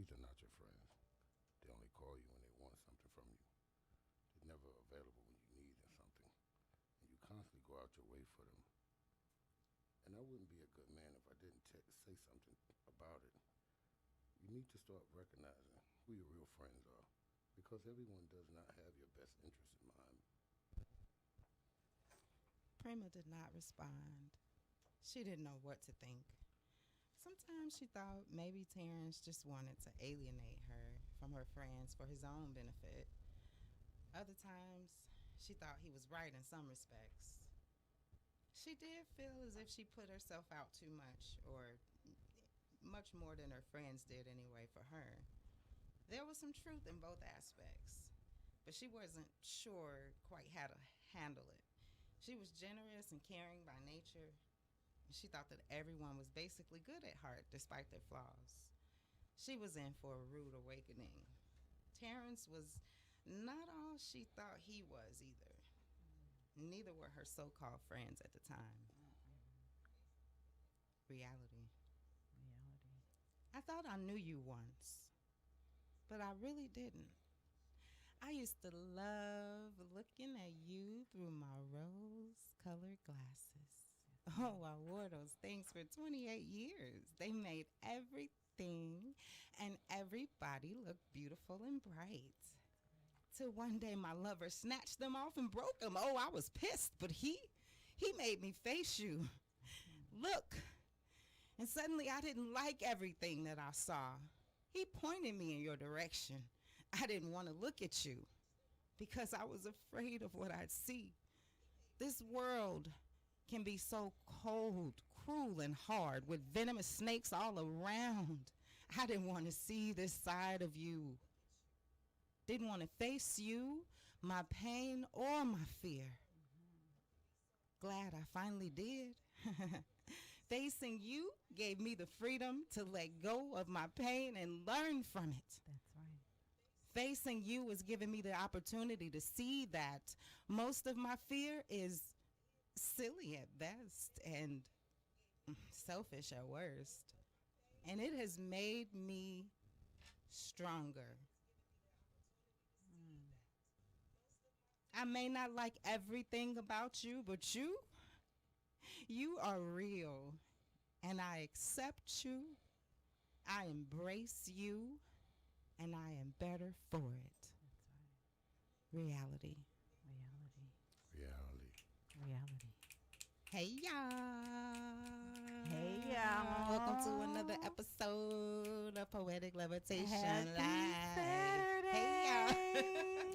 These are not your friends. They only call you when they want something from you. They're never available when you need something. And you constantly go out your way for them. And I wouldn't be a good man if I didn't say something about it. You need to start recognizing who your real friends are, because everyone does not have your best interest in mind. Prima did not respond. She didn't know what to think. Sometimes she thought maybe Terrence just wanted to alienate her from her friends for his own benefit. Other times, she thought he was right in some respects. She did feel as if she put herself out too much, or much more than her friends did anyway for her. There was some truth in both aspects, but she wasn't sure quite how to handle it. She was generous and caring by nature. She thought that everyone was basically good at heart despite their flaws. She was in for a rude awakening. Terrence was not all she thought he was either. Neither were her so-called friends at the time. Reality. I thought I knew you once, but I really didn't. I used to love looking at you through my rose-colored glasses. Oh, I wore those things for 28 years. They made everything and everybody look beautiful and bright. Till one day my lover snatched them off and broke them. Oh, I was pissed, but he made me face you. Look. And suddenly I didn't like everything that I saw. He pointed me in your direction. I didn't want to look at you because I was afraid of what I'd see. This world can be so cold, cruel, and hard with venomous snakes all around. I didn't want to see this side of you. Didn't want to face you, my pain, or my fear. Glad I finally did. Facing you gave me the freedom to let go of my pain and learn from it. That's right. Facing you is giving me the opportunity to see that most of my fear is silly at best and selfish at worst. And it has made me stronger. I may not like everything about you, but you are real. And I accept you. I embrace you. And I am better for it. That's right. Reality. Reality. Hey, y'all. Hey, y'all. Welcome to another episode of Poetic Levitation Happy Live. Saturday. Hey, y'all.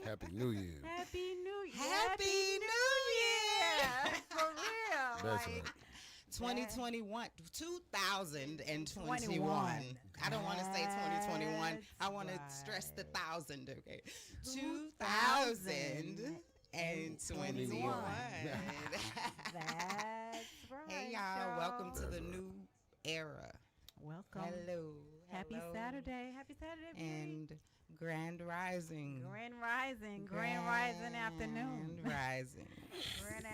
Happy New Year. Happy New Year. Happy New Year. For real. That's like, right. 2021. I don't want to say 2021. I want to stress the thousand, okay? 2021. That's right. Hey, y'all. Welcome to the new era. Welcome. Hello. Happy Saturday. Happy Saturday. And Grand Rising. Grand Rising afternoon. Grand Rising. Grand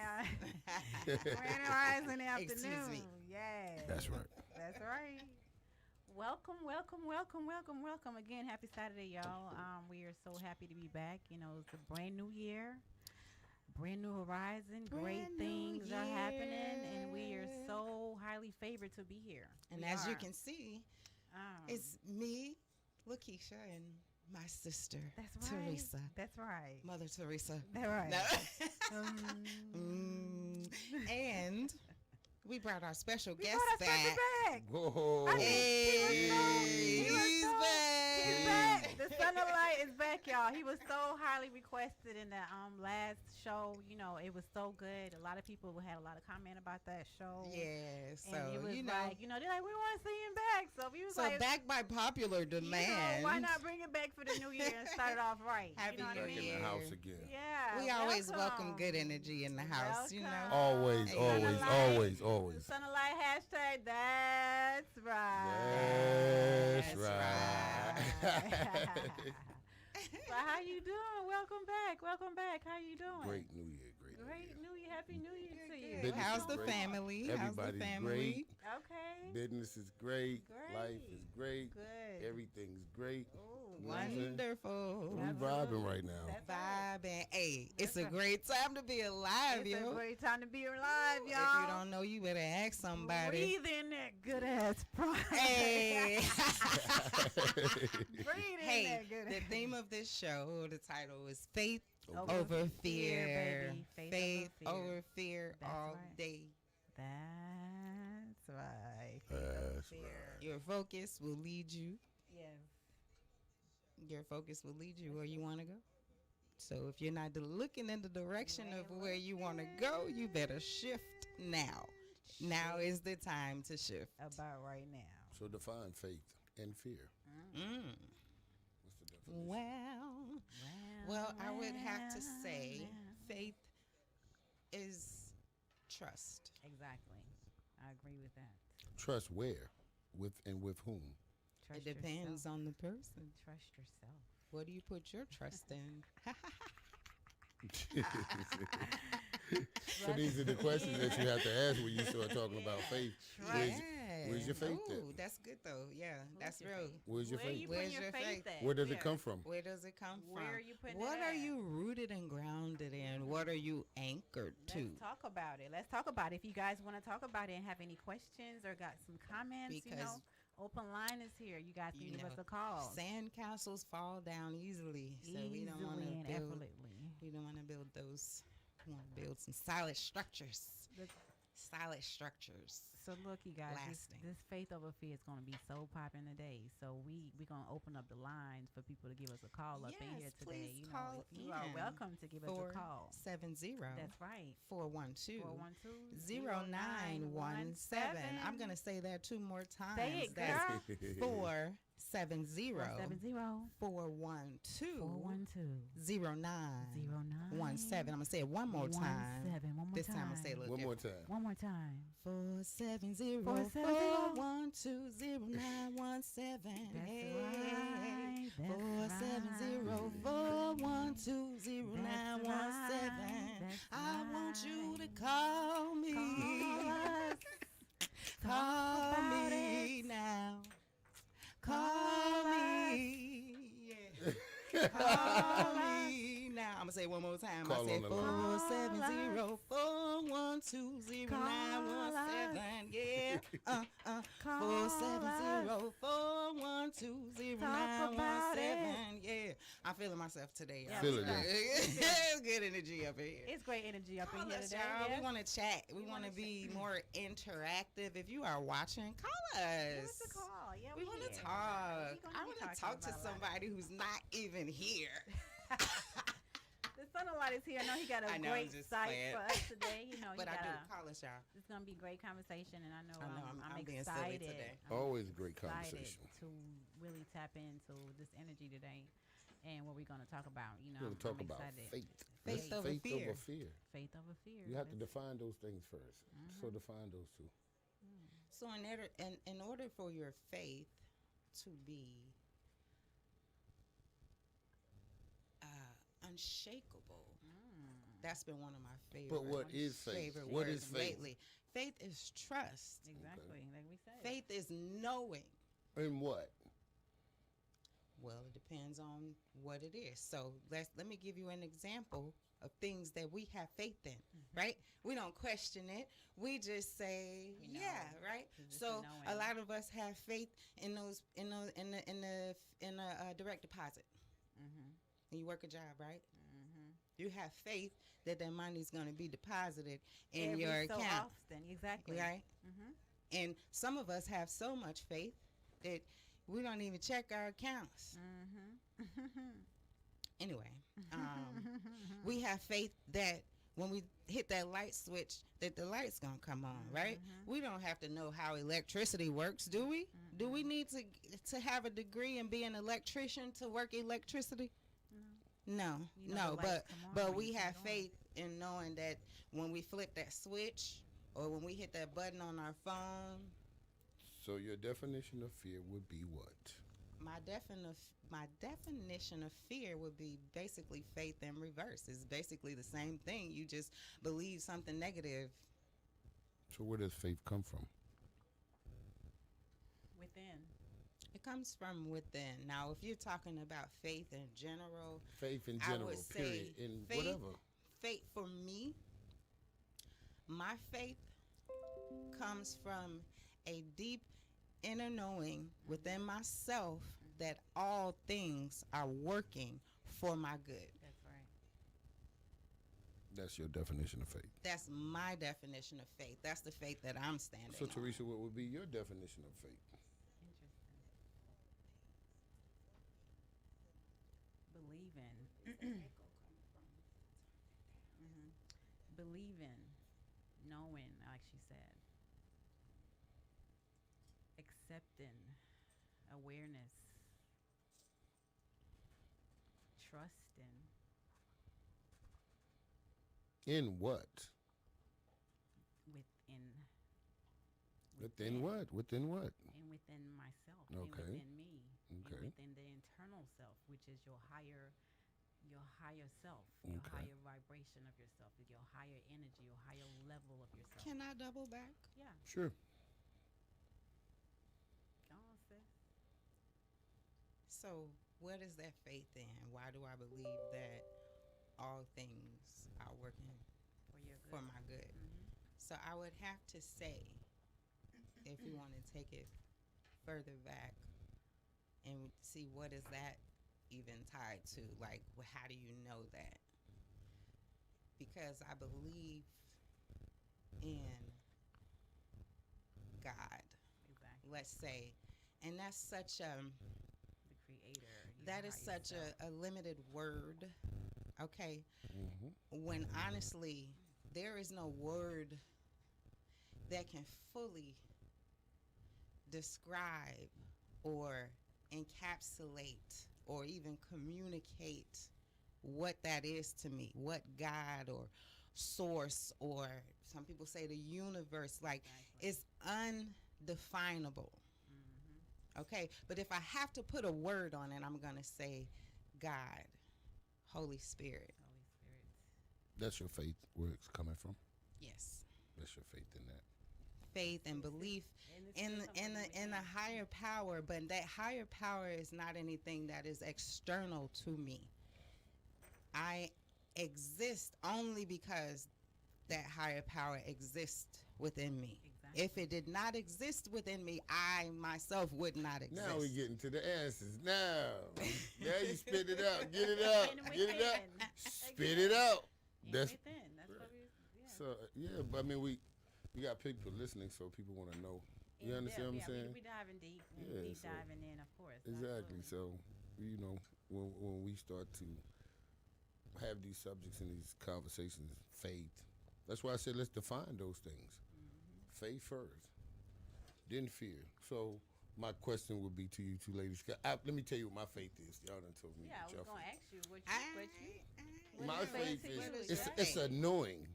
Rising afternoon. Excuse me. Yes. That's right. That's right. Welcome again. Happy Saturday, y'all. We are so happy to be back. You know, it's a brand new year, brand new horizon. Great things are happening, and we are so highly favored to be here. And as you can see, it's me, Lakeisha, and my sister, That's right. Teresa. That's right. Mother Teresa. That's right. And we brought our special We guest brought our back. special back. Whoa. I mean, He's back. He's back. The Son of Light is back, y'all. He was so highly requested in the last show. You know, it was so good. A lot of people had a lot of comment about that show. Yeah, so and it was you know, like, they're like, we want to see him back. So we was like, back by popular demand. why not bring it back for the new year and start it off right? Happy you know what New I Back mean? in the Year. house again. Yeah. We always welcome good energy in the house, you know. Welcome. Always, Hey, always, Light. always, The always. Son of Light hashtag. That's right. That's right. So how you doing? Welcome back. How you doing? Great New Year, great New Great New Year. Happy New Year to you. Business How's is the great. family? How's the Everybody's family? great. Okay. Business is great. Great. Life is great. Good. Everything's great. Ooh, You know what I'm saying? Wonderful. We Absolutely. vibing right now. That's right. Vibing. Hey, it's That's a right. great time to be alive, It's yo. a great time to be alive, If y'all. you don't know, you better ask somebody. Breathe in that good ass pride. Hey. Breathe in Hey, that good the ass. theme of this show, the title is Faith Over Over fear, Fear. baby. Faith Faith over over fear. fear That's all right. day. That's right. Faith over That's fear. right. Your focus will lead you. Yes. Your focus will lead you where you want to go. So if you're not looking in the direction of where you want to go, you better shift now. Now is the time to shift. About right now. So define faith and fear. Mm. What's the definition? Well, I would have to say faith is trust. Exactly. I agree with that. Trust where? With and with whom? Trust It depends yourself. on the person. Trust yourself. What do you put your trust in? So these are the questions that you have to ask when you start talking about faith. Where's your faith Ooh, at? that's good though. Yeah, that's your real. faith? Where's your Where faith? you Where's putting your your faith faith? at? Where does Yeah. it come from? Where does it come from? Where are you putting What it are at? you rooted and grounded in? What are you anchored to? Let's talk about it. Let's talk about it. If you guys want to talk about it and have any questions or got some comments, Because open line is here. You guys can you give us know, a call. Sand castles fall down easily, so we don't want Easily and to build. effortlessly. We don't want to build those. We want to build some solid structures. Look- Solid structures. So look, you guys, Lasting. this faith over fear is going to be so popping today. So we're going to open up the lines for people to give us a call up in here Yes, today. please You know, call if you are in. welcome to give us a call. 470 That's right. 412 412 0917. I'm going to say that two more times. Say it, That's girl. 470 412 0917. I'm going to say it one more time. This time I'm going to say it a little One more different. time. One more time. 470 470 412 0917. That's Hey. right. That's 470 right. 412 0917. That's I want you to right. call me. Call us. Call Talk about me it. now. Call Call us. me. Yeah. Call me now. I'm going to say it one more time. Call I said on the line. 470 412 0917. Yeah. Call 470 412 0917. Yeah. I'm feeling myself today, y'all. Yeah, Feel it, we It's good energy up in here. It's great energy up Call in here us, today. y'all. Yes. We want to chat. We We want to wanna be more interactive. If you are watching, call Give us. us a call. Yeah, We want to here. talk. We gonna I be want to talking talk to about a lot. somebody who's not even here. The Sunlight is here. I know he got a I know, I'm great just site playing. for us today. You know, But he I got do. Call us, y'all. it's gonna be great conversation, and I know, I know, I'm being silly excited. today. I'm Always a great excited conversation. to really tap into this energy today, and what we're gonna talk about. You know, We're going to talk I'm about excited. faith. Faith That's over faith fear. over fear. Faith over fear. You have to That's- define those things first. So define those two. So in order for your faith to be unshakable, that's been one of my favorite. But what is faith? Favorite What words is faith? lately. Faith is trust. Exactly, like we said. Faith is knowing. In what? Well, it depends on what it is. So let me give you an example of things that we have faith in, right? We don't question it. We just say, We know. yeah, right? It's just So a knowing. lot of us have faith in a direct deposit. And you work a job, right? You have faith that that money is going to be deposited in Every your so account, often, exactly. right? And some of us have so much faith that we don't even check our accounts. Anyway, we have faith that when we hit that light switch, that the light's gonna come on, right? We don't have to know how electricity works, do we? Do we need to have a degree and be an electrician to work electricity? No, You know no, the lights come on but when we you have turn it on. faith in knowing that when we flip that switch or when we hit that button on our phone, So your definition of fear would be what? my definition of fear would be basically faith in reverse. It's basically the same thing. You just believe something negative. So where does faith come from? Within. It comes from within. Now, if you're talking about faith in general, Faith in I general, would period, say in faith, whatever. faith for me, my faith comes from a deep inner knowing within myself that all things are working for my good. That's right. That's your definition of faith. That's my definition of faith. That's the faith that I'm standing So, on. Teresa, what would be your definition of faith? Interesting. Believing. Believing. Knowing, like she said. Accepting. Awareness. Trusting. In what? Within. Within what? Within what? And within myself. Okay. And within me. Okay. And within the internal self, which is your higher self, your Okay. higher vibration of yourself, your higher energy, your higher level of yourself. Can I double back? Yeah. Sure. Go on, sis. So, what is that faith in? Why do I believe that all things are working For your good. for my good? Mhm. So, I would have to say, if you want to take it further back and see what is that even tied to, like, how do you know that? Because I believe in God, Exactly. let's say, and that's such a The creator. your that is higher such self. a limited word. Okay, Mm-hmm. when honestly there is no word that can fully describe or encapsulate or even communicate what that is to me, what God or source, or some people say the universe, like Exactly. it's undefinable. Mhm. Okay, but if I have to put a word on it, I'm going to say God, Holy Spirit. Holy Spirit. That's your faith, where it's coming from. Yes. That's your faith in that. Faith and belief And it's in still something a within. higher power, but that higher power is not anything that is external to me. I exist only because that higher power exists within me. Exactly. If it did not exist within me, I myself would not exist. Now we getting to the answers. Now you spit it out. Get it out. And Get it out. within. Spit it out. And That's within. That's what we. Yeah. so. Yeah, but I mean, we got people listening, so people want to know. You In understand depth, what I'm yeah, saying? We diving deep. And Yeah, deep so- diving in, of course. Exactly. Absolutely. So when we start to have these subjects and these conversations, faith. That's why I said let's define those things. Faith first, then fear. So my question would be to you two ladies. Let me tell you what my faith is. Y'all done told me. Yeah, I what was y'all gonna faith. ask you what you. My What is faith faith to you? is Right. it's a knowing,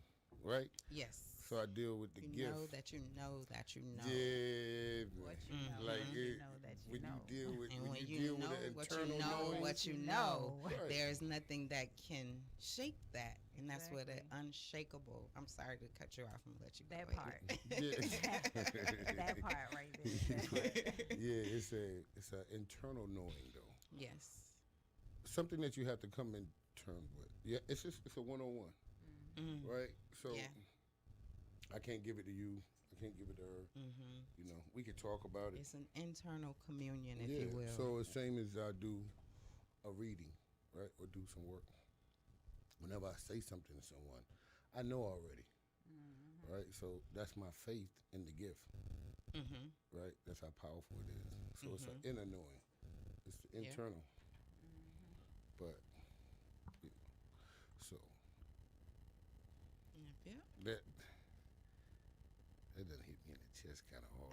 right? Yes. So I deal with the You gift. know that you know that you know. Yeah, What man. you know. Like what you it- know that you when know. you deal with And when when you you deal know with the what you internal know, knowing, what you you know, Right. there's nothing that can shake that. And that's what an Exactly. unshakable. I'm sorry to cut you off and let you go. That ahead. part. Yeah. That part right there. That part. Yeah, it's a internal knowing though. Yes. Something that you have to come in terms with. Yeah, it's a one-on-one, Mm. right? So Yeah. I can't give it to you. I can't give it to her. Mm-hmm. You know, we could talk about it. It's an internal communion, if yeah. you will. So it's same as I do a reading, right, or do some work. Whenever I say something to someone, I know already, Mhm. right? So that's my faith in the gift, Mm-hmm. right? That's how powerful it is. So it's an inner knowing. It's the Yeah. internal. But yeah. So Yep. that doesn't hit me in the chest kind of hard.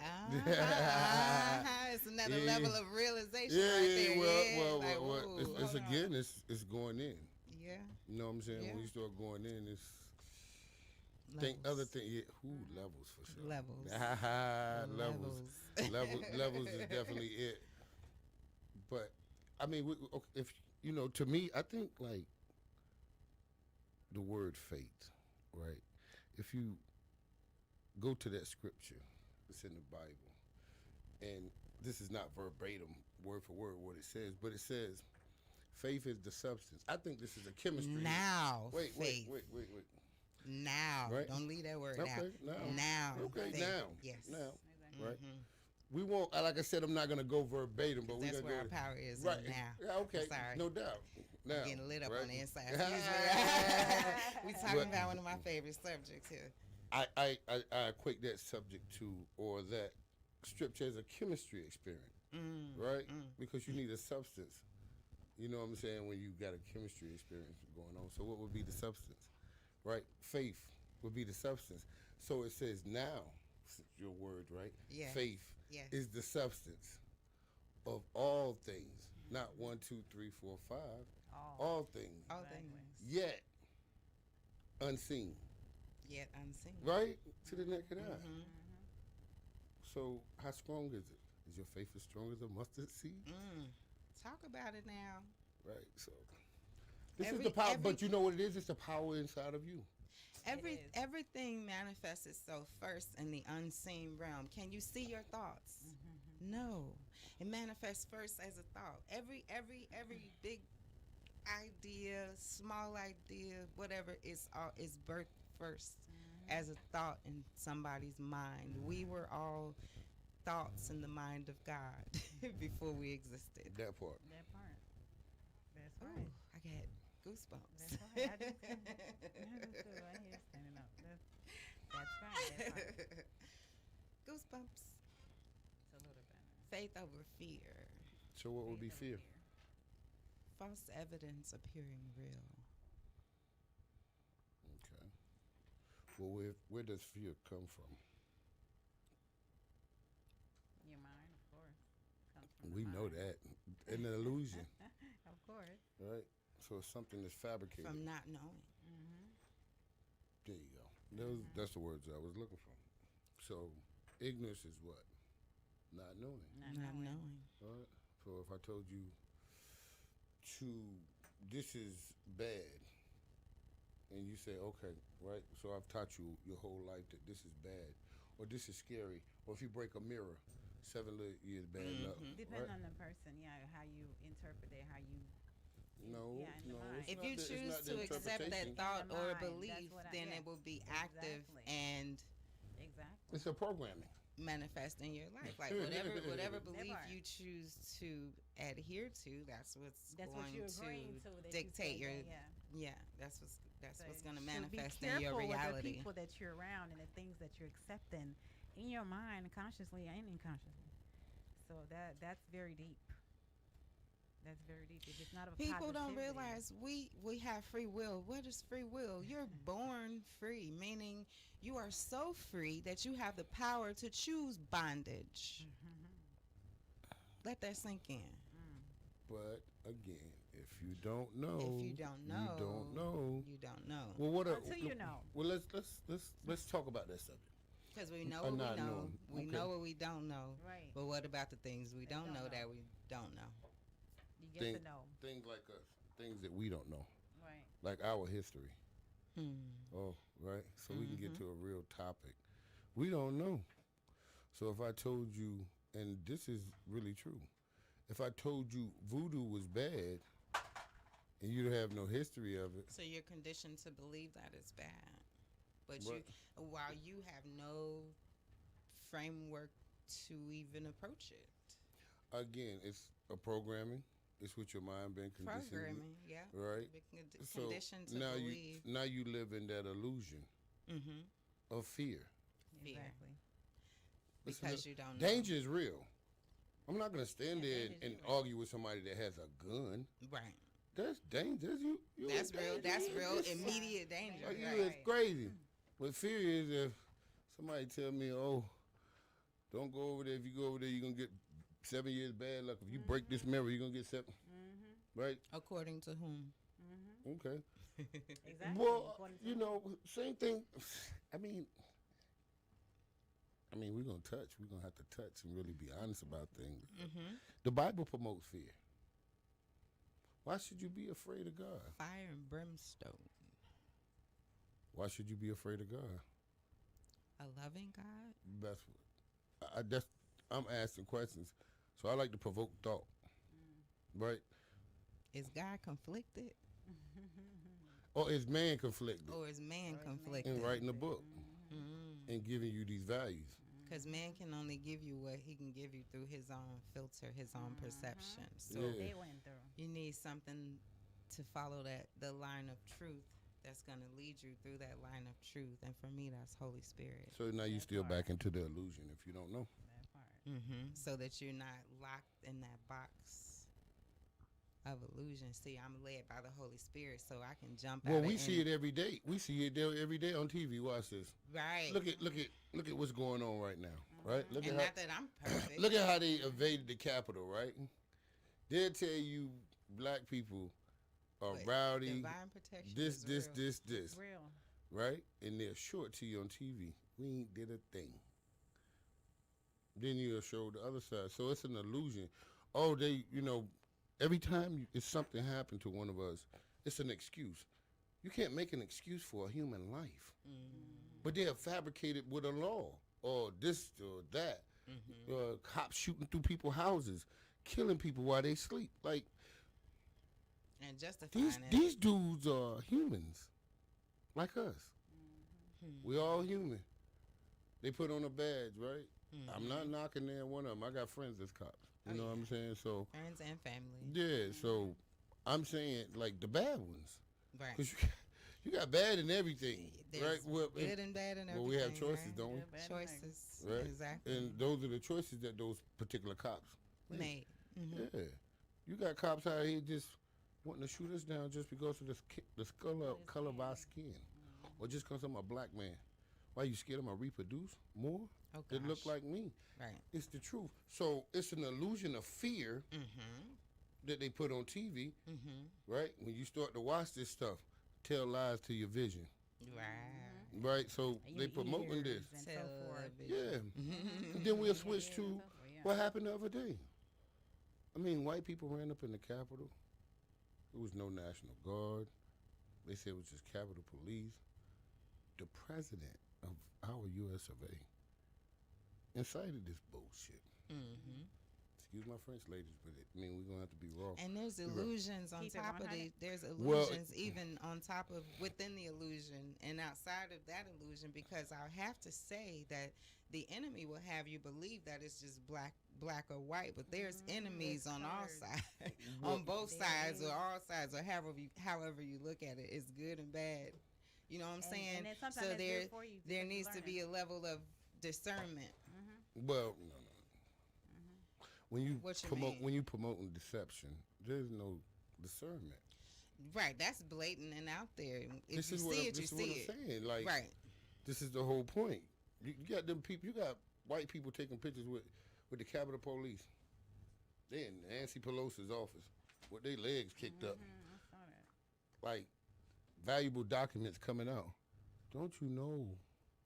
It's another Yeah. level of realization Yeah, right yeah. there. Well, Like, well. ooh, It's hold on. again. It's going in. Yeah. You know what I'm saying? Yeah. When you start going in, it's think other Levels. thing. Yeah, levels for sure. Levels. levels. Levels is definitely it. But I mean, if you know, to me, I think like the word faith, right? If you go to that scripture, it's in the Bible, and this is not verbatim, word for word, what it says, but it says faith is the substance. I think this is a chemistry. Now, Wait, faith. wait. Now, Right? don't leave that word Okay, out. now. Now, Okay, faith. now. Yes. Now. Exactly. Right? Mhm. We won't, like I said, I'm not going to go verbatim, but we're That's going to where go. our power is Right. now. Yeah, okay. I'm sorry. No doubt. Now. I'm getting lit up right? on the inside. Excuse me. We talking But- about one of my favorite subjects here. I equate that subject to, or that scripture as a chemistry experiment, right? Because you need a substance. You know what I'm saying? When you got a chemistry experience going on. So what would be the substance, right? Faith would be the substance. So it says now, your word, right? Yes. Faith Yes. is the substance of all things. Not 1, 2, 3, 4, 5. All things. All Exactly. things. Yet unseen. Yet unseen. Right? To the naked eye. Mhm. So how strong is it? Is your faith as strong as a mustard seed? Talk about it now. Right. So this is Every- the power, every- but you know what it is? It's the power inside of you. is. Everything manifests itself first in the unseen realm. Can you see your thoughts? No. It manifests first as a thought. Every big idea, small idea, whatever is birthed first as a thought in somebody's mind. We were all thoughts in the mind of God before we existed. That part. That part. That's Ooh, right. I got goosebumps. That's right. I do too. I do too. I hear standing up. That's right. That's right. Goosebumps. It's a little better. Faith over fear. So what would be fear? False evidence appearing real. Okay. Well, where does fear come from? Your mind, of course, comes from We the know mind. that. An illusion, Of course. right? So it's something that's fabricated. From not knowing. There you go. That's the words I was looking for. So ignorance is what? Not knowing. Not knowing. All right. So if I told you this is bad, and you say, okay, right? So I've taught you your whole life that this is bad, or this is scary, or if you break a mirror, 7 years bad luck. Depending Right? on the person, how you interpret it, how you. No, Yeah, in the no. mind. It's If not you the- it's choose not the to accept that interpretation. thought In the or mind, belief, that's what then yeah. it will be active Exactly. and Exactly. It's a programming. manifest in your life. Like whatever belief part. you choose to adhere to, that's what's That's what going you're agreeing to. That dictate you your say that, yeah. that's what's going to So manifest be in your careful with the reality. people that you're around and the things that you're accepting in your mind, consciously and unconsciously. So that's very deep. That's very deep. If it's not a People don't positivity- realize we have free will. What is free will? You're born free, meaning you are so free that you have the power to choose bondage. Let that sink in. But again, if you don't know, If you don't know, you don't know. You don't know. Well, what? Until you know. Well, let's talk about that subject. Because we know Or what we not know. knowing. We Okay. know what we don't know. Right. But what about the things we don't don't know know. that we don't know? You get Thing- to know. Things like us, things that we don't know, Right. like our history. Hmm. Oh, right. So we can get to a real topic. We don't know. So if I told you, and this is really true, if I told you voodoo was bad, and you have no history of it, So you're conditioned to believe that it's bad. But Right. while you have no framework to even approach it. again, it's a programming. It's what your mind been conditioned. Programming, yeah. Right. So Conditioned to now believe. you live in that illusion Mm-hmm. of fear. Fear. Exactly. Listen, Because you don't know. danger is real. I'm not gonna stand Yeah, there danger's and real. argue with somebody that has a gun. Right. That's dangerous. You That's in real. danger. That's real It's- immediate danger. Like, you Right. is crazy. But fear is if somebody tell me, oh, don't go over there. If you go over there, you're gonna get 7 years bad luck. If you break this mirror, you're gonna get 7. Right? According to whom? Okay. Exactly. Well, According to you know, same thing. I mean, I mean, we're going to touch. We're going to have to touch and really be honest about things. Mm-hmm. The Bible promotes fear. Why should you be afraid of God? Fire and brimstone. Why should you be afraid of God? A loving God? That's I'm asking questions. So I like to provoke thought. Right? Is God conflicted? Or is man conflicted? Or is man conflicted? In writing a book Mm. and giving you these values. Because man can only give you what he can give you through his own filter, his own perception. So They went through. you need something to follow the line of truth that's going to lead you through that line of truth. And for me, that's Holy Spirit. So now you still back into the illusion if you don't know. That part. Mm-hmm. So that you're not locked in that box of illusion. See, I'm led by the Holy Spirit, so I can jump out. Well, we see it every day. We see it there every day on TV. Watch this. Right. Look at what's going on right now. Right. Look and at not that I'm perfect. look at how they invaded the Capitol. Right. They'll tell you black people are But rowdy. divine protection This, is this, real. this. Real. Right. And they'll show it to you on TV. We ain't did a thing. Then you'll show the other side. So it's an illusion. Oh, they, every time it's something happened to one of us, it's an excuse. You can't make an excuse for a human life. But they are fabricated with a law or this or that. Cops shooting through people's houses, killing people while they sleep. Like, And justifying it. these dudes are humans like us. We all human. They put on a badge, right? I'm not knocking there one of them. I got friends that's cops. You know what I'm saying? So Friends and family. yeah, so I'm saying like the bad ones. Right. Because you got bad in everything, There's right? Well, good and bad and everything. well, we have choices, right? don't we? Good, bad, and ugly. Choices. Right. Exactly. And those are the choices that those particular cops Made. Mm-hmm. Yeah. You got cops out here just wanting to shoot us down just because of the color of our skin. Or just because I'm a black man. Why you scared I'm going to reproduce more? Oh, That look gosh. like me. Right. It's the truth. So it's an illusion of fear Mm-hmm. that they put on TV, Mm-hmm. right? When you start to watch this stuff, tell lies to your vision, Right. right? So And they your promoting ears this. and so forth. Yeah. Mm-hmm. And then we'll Yeah, switch yeah, to and so forth, yeah. what happened the other day. I mean, white people ran up in the Capitol. There was no National Guard. They said it was just Capitol Police. The president of our U.S. of A. incited this bullshit. Mm-hmm. Excuse my French, ladies, but we're going to have to be raw. And there's illusions on Keep it top of 100. it. There's Well, illusions even on top of within the illusion and outside of that illusion, because I have to say that the enemy will have you believe that it's just black or white, but there's enemies there's on all colors. sides, Well, on both There sides or is. all sides, or however you look at it, it's good and bad. You know what I'm saying? And then sometimes So it's good for you there because you needs to learn. be a level of discernment. Well, no. When you What you promote, mean? when you promoting deception, there's no discernment. Right, that's blatant and out there. If This you is what see I'm, it, you this is see what it. I'm saying. Like, Right. this is the whole point. You got them people. You got white people taking pictures with the Capitol Police. They in Nancy Pelosi's office with their legs kicked up, I saw that. like valuable documents coming out. Don't you know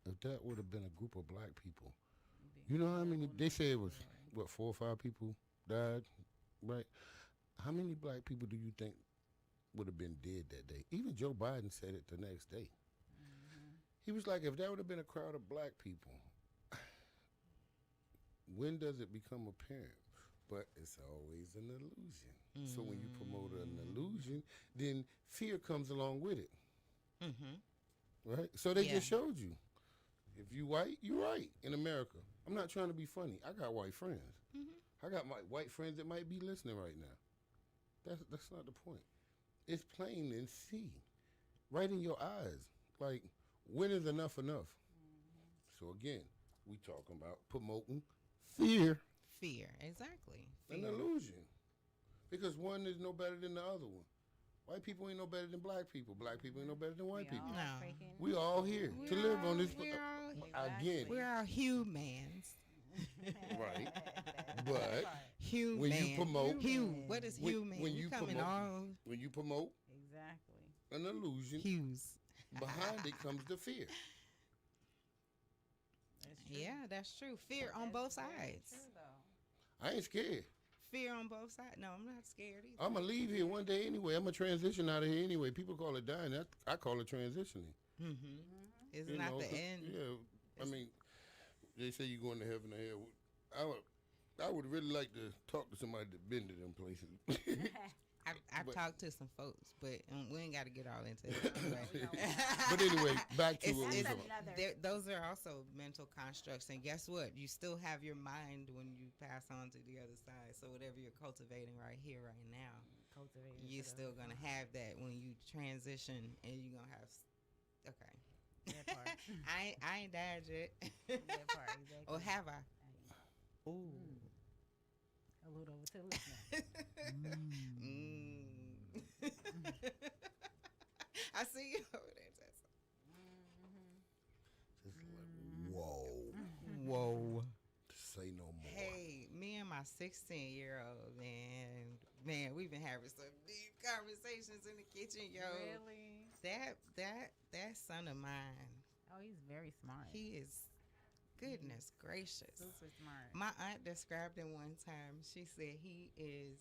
if that would have been a group of black people? You know how many? They say it was what 4 or 5 people died, right? How many black people do you think would have been dead that day? Even Joe Biden said it the next day. He was like, if that would have been a crowd of black people, when does it become apparent? But it's always an illusion. So when you promote an illusion, then fear comes along with it, Mm-hmm. right? So they Yeah. just showed you. If you white, you right in America. I'm not trying to be funny. I got white friends. I got my white friends that might be listening right now. That's not the point. It's plain and see, right in your eyes. Like, when is enough enough? So again, we talking about promoting fear, Fear, exactly. an Fear. illusion, because one is no better than the other one. White people ain't no better than black people. Black people ain't no better than white We people. all No. freaking- We all here to We're live on all- this. Again, We're all humans. right? That But part. Human. when you promote, What is when- human? when We you come in promote- all when you promote Exactly. an illusion, hues. behind it comes the fear. It's true. Yeah, that's true. Fear on both Very sides. true though. I ain't scared. Fear on both sides. No, I'm not scared either. I'm going to leave here one day anyway. I'm going to transition out of here anyway. People call it dying. I call it transitioning. Mm-hmm. It's You not know, the 'cause, end. yeah, I mean, they say you're going to heaven or hell. I would really like to talk to somebody that been to them places. I've But- talked to some folks, but we ain't got to get all into it. Anyway. But anyway, back to It's- what we it's- talking about. Another. Those are also mental constructs, and guess what? You still have your mind when you pass on to the other side. So whatever you're cultivating right here, right now, Cultivated you're to the- still gonna have that when you transition, and you're gonna have. Okay, That part. I ain't died yet. That part, exactly. Or have I? Hey, Ooh. allude over to the listener. Mm. I see you over there, Tessa. Just like, whoa. Whoa. Say no more. Hey, me and my 16-year-old, man, we've been having some deep conversations in the kitchen, yo. Really? That son of mine, Oh, he's very smart. he is, goodness gracious. Super smart. My aunt described him one time. She said he is,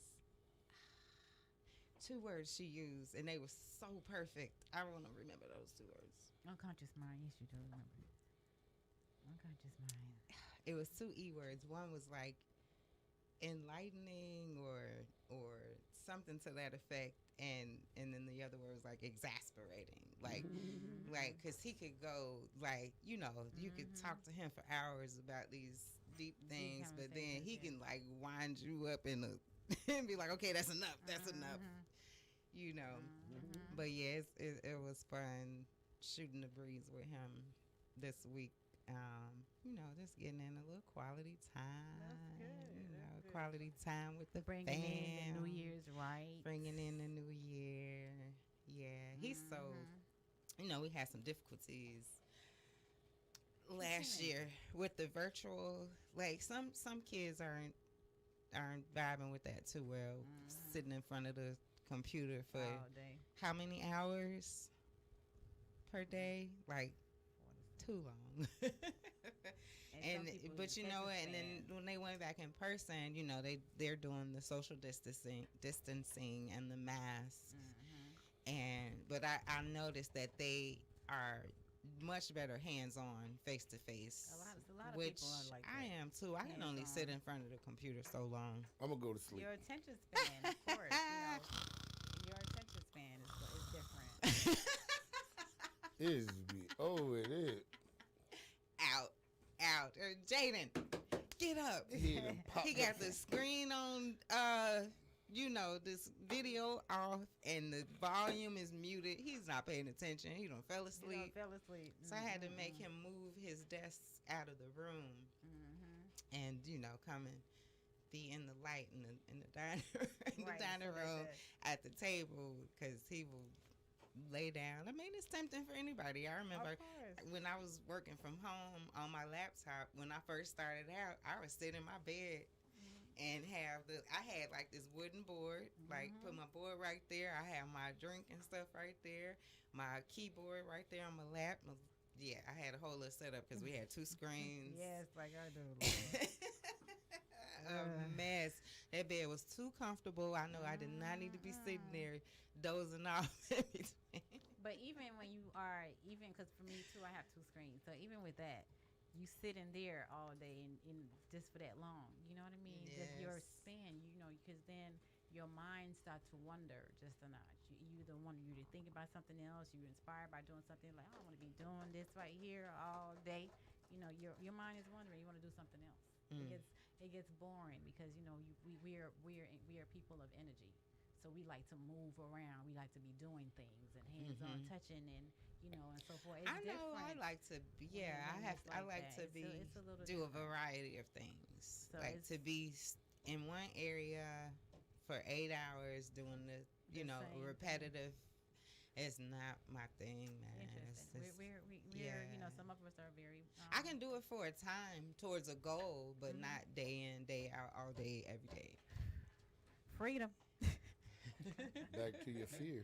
two words she used, and they were so perfect. I want to remember those two words. Unconscious mind. Yes, you do remember. Unconscious mind. It was two E words. One was like enlightening or something to that effect, and then the other word was like exasperating, like because he could go like you could talk to him for hours about these deep things, but then he can like wind you up in a and be like, okay, that's enough, But yeah, it was fun shooting the breeze with him this week. Just getting in a little quality time. That's good. That's good. Quality time with the Bringing fam. in the New Year's right. Bringing in the new year. Yeah, he's so. We had some difficulties last year with the virtual. Like some kids aren't vibing with that too well. Sitting in front of the computer for all day. how many hours per day? Like too long. But and then when they went back in person, they're doing the social distancing and the masks. But I noticed that they are much better hands-on, face-to-face. A lot of which people are like that. I am too. I can only sit in front of the computer so long. I'm going to go to sleep. Your attention span, of course. Your attention span is different. It is. Out. Jaden, get up. He got the screen on, this video off, and the volume is muted. He's not paying attention. He done fell asleep. So I had to make him move his desk out of the room, and come and be in the light in the dining room at the table, because he will lay down. I mean, it's tempting for anybody. I remember when I was working from home on my laptop, when I first started out, I would sit in my bed and I had like this wooden board, like put my board right there. I had my drink and stuff right there, my keyboard right there on my lap. Yeah, I had a whole little setup because we had two screens. Yes, like I do. A mess. That bed was too comfortable. I know I did not need to be sitting there dozing off. But even when you are, because for me too, I have two screens. So even with that, you sit in there all day and just for that long. You know what I mean? Yes. Just your span, because then your mind starts to wander just a notch. You either want you to think about something else, you're inspired by doing something like, I want to be doing this right here all day. Your mind is wandering. You want to do something else. It gets boring because we are people of energy. So we like to move around. We like to be doing things and hands-on touching and and so forth. It's I know. different. I like to be. Yeah, I like to be It's a little do a different. variety of things. So like to be in one area for 8 hours doing the same repetitive. It's not my thing, man. Interesting. It's We're some of us are very. I can do it for a time towards a goal, but not day in, day out, all day, every day. Freedom. Back to your fear.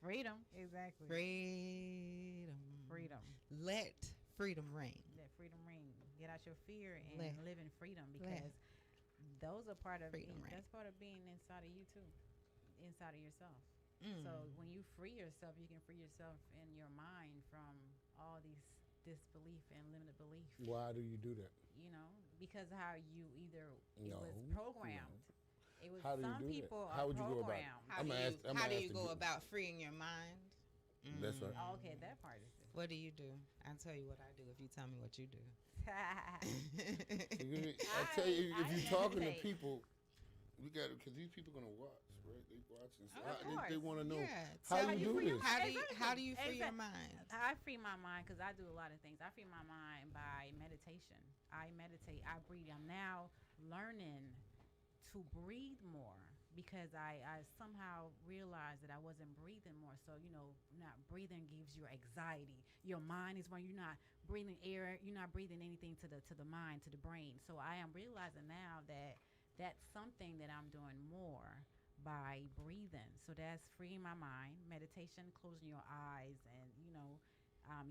Freedom. Exactly. Freedom. Freedom. Let freedom reign. Let freedom ring. Get out your fear and Let. live in freedom, Let. because those are part of Freedom, right? that's part of being inside of you too, inside of yourself. Mm. So when you free yourself, you can free yourself in your mind from all these disbelief and limited belief. Why do you do that? You know, because how you either it No, was programmed. It was How do you some do that? people How are would you go about it? programmed. How I'm do gonna you ask- I'm how gonna do ask you the go group. about freeing your mind? That's right. Oh, okay, that part is What do you do? I'll tell you what I do if you tell me what you do. I tell you, if I you're talking to meditate. people, we got because these people gonna watch, right? They watching. So Oh, of they course. want to know Yeah, how tell you me- do this. How do you free your Exactly. mind? I free my mind because I do a lot of things. I free my mind by meditation. I meditate. I breathe. I'm now learning to breathe more because I somehow realized that I wasn't breathing more. So, not breathing gives you anxiety. Your mind is when you're not breathing air, you're not breathing anything to the mind, to the brain. So I am realizing now that that's something that I'm doing more by breathing. So that's freeing my mind. Meditation, closing your eyes, and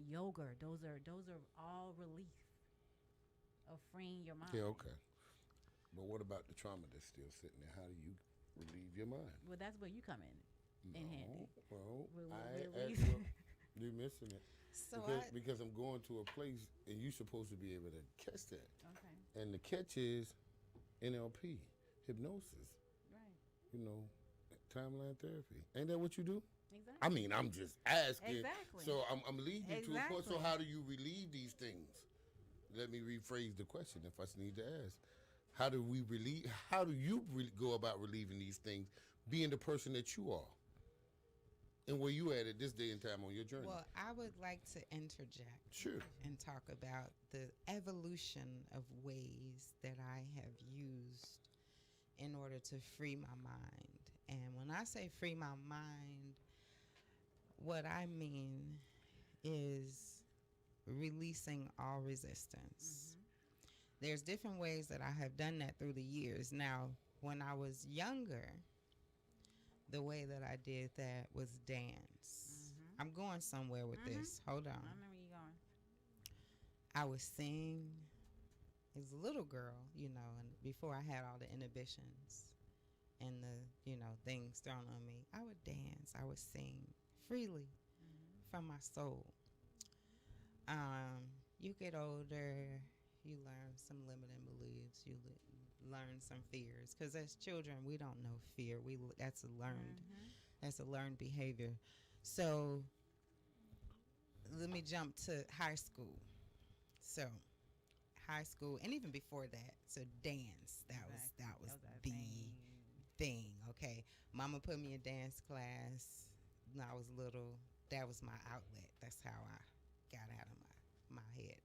yoga. Those are all relief of freeing your mind. Yeah, okay. But what about the trauma that's still sitting there? How do you relieve your mind? Well, that's where you come in handy. Well, Re- I release. asked you, you're missing it. So Because I'm going to a place and you're supposed to be able to catch that. Okay. And the catch is NLP, hypnosis, Right. you know, timeline therapy. Ain't that what you do? Exactly. I mean, I'm just asking. Exactly. So I'm leading you to a point. So Exactly. how do you relieve these things? Let me rephrase the question if I need to ask. How do we relieve? How do you go about relieving these things, being the person that you are, and where you at this day and time on your journey? well, I would like to interject Sure. and talk about the evolution of ways that I have used in order to free my mind. And when I say free my mind, what I mean is releasing all resistance. There's different ways that I have done that through the years. Now, when I was younger, the way that I did that was dance. I'm going somewhere with this. Hold I on. know where you're going. I would sing as a little girl, and before I had all the inhibitions and the, things thrown on me, I would dance. I would sing freely from my soul. You get older, you learn some limiting beliefs. You learn some fears, because as children we don't know fear. That's a learned behavior. So let me jump to high school. So high school, and even before that, so dance. That was that the thing. Okay, Mama put me in dance class when I was little. That was my outlet. That's how I got out of my head.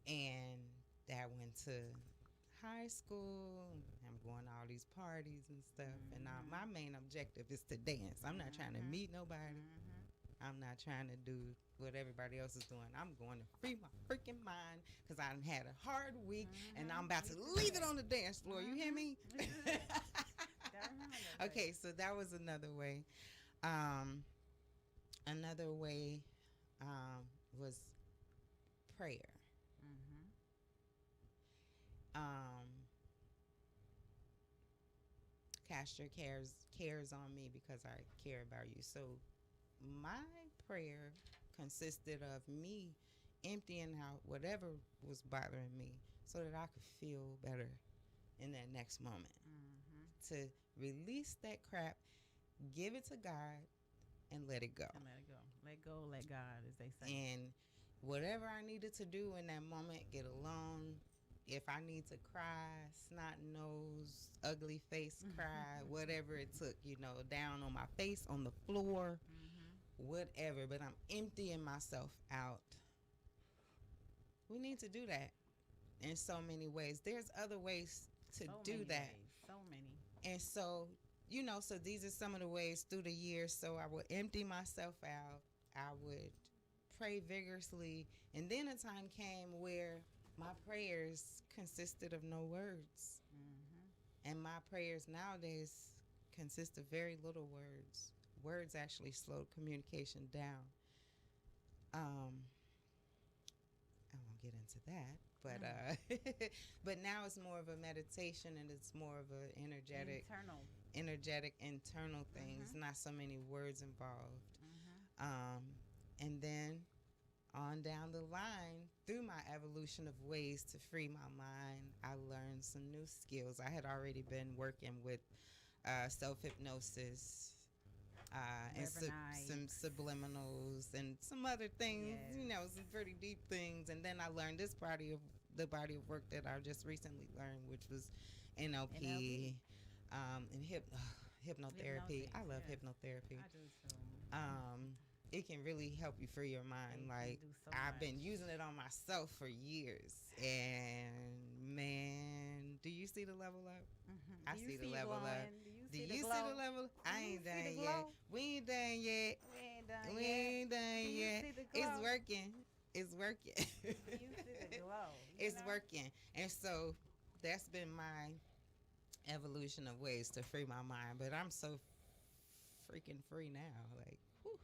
And that went to high school. I'm going to all these parties and stuff. And now my main objective is to dance. I'm not trying to meet nobody. I'm not trying to do what everybody else is doing. I'm going to free my freaking mind because I done had a hard week and I'm about to leave it on the dance floor. You hear me? Okay, so that was another way. Another way was prayer. Cast your cares on me because I care about you. So my prayer consisted of me emptying out whatever was bothering me so that I could feel better in that next moment. To release that crap, give it to God, and let it go. And let it go. Let go, let God, as they say. And whatever I needed to do in that moment, get alone. If I need to cry, snot nose, ugly face cry, whatever it took, down on my face, on the floor, whatever. But I'm emptying myself out. We need to do that in so many ways. There's other ways to do that. So many. And so, so these are some of the ways through the years. So I would empty myself out. I would pray vigorously. And then a time came where my prayers consisted of no words. And my prayers nowadays consist of very little words. Words actually slow communication down. I won't get into that. but but now it's more of a meditation, and it's more of a Internal. energetic internal things, Mhm. not so many words involved. Mhm. And then on down the line, through my evolution of ways to free my mind, I learned some new skills. I had already been working with self hypnosis, and some Recognize. subliminals and some other things, Yes. some pretty deep things. And then I learned the body of work that I just recently learned, which was NLP. NLP, and hypnotherapy. I Hypnosis. love Yes. hypnotherapy. I do too. It can really help you free your mind. It can Like, do so I've been much. using it on myself for years, and man, do you see the level up? I Do you see the see you level up. glowing? Do you Do see the you see the glow? level? Do I you ain't see the done yet. glow? We ain't done yet. We ain't done We yet. ain't Do done you yet. see the It's glow? working. It's working. Do you see the glow? You It's know? working. And so that's been my evolution of ways to free my mind. But I'm so freaking free now. Like, whew.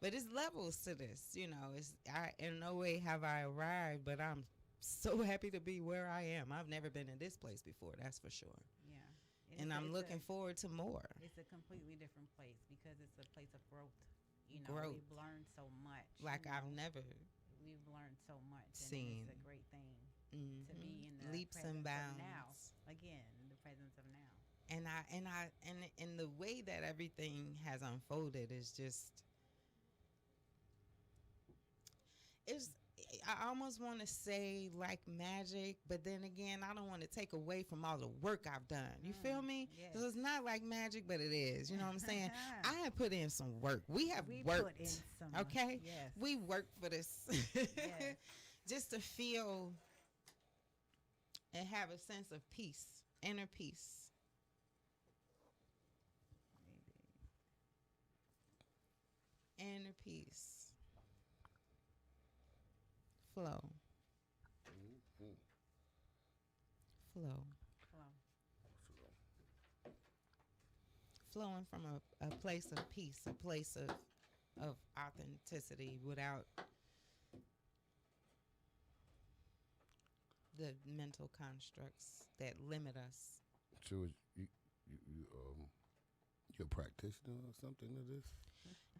But it's levels to this. It's I in no way have I arrived, but I'm so happy to be where I am. I've never been in this place before, that's for sure. Yeah. And I'm looking forward to more it's a completely different place because it's a place of growth. growth We've learned so much. like I've never We've learned so much, and seen. it's a great thing to be in the Leaps and presence of now. bounds. Again, in the presence of now. And the way that everything has unfolded is just it's I almost want to say like magic, but then again, I don't want to take away from all the work I've done. You feel me? Yes. So it's not like magic, but it is. You know what I'm saying? I have put in some work. We have We worked. put in some. Okay? Yes. We worked for this. Yes. Just to feel and have a sense of peace, inner peace. Inner peace. Flow. Mhm. Flow. Flow. Flowing from a place of peace, a place of authenticity without the mental constructs that limit us. So you're a practitioner or something of this?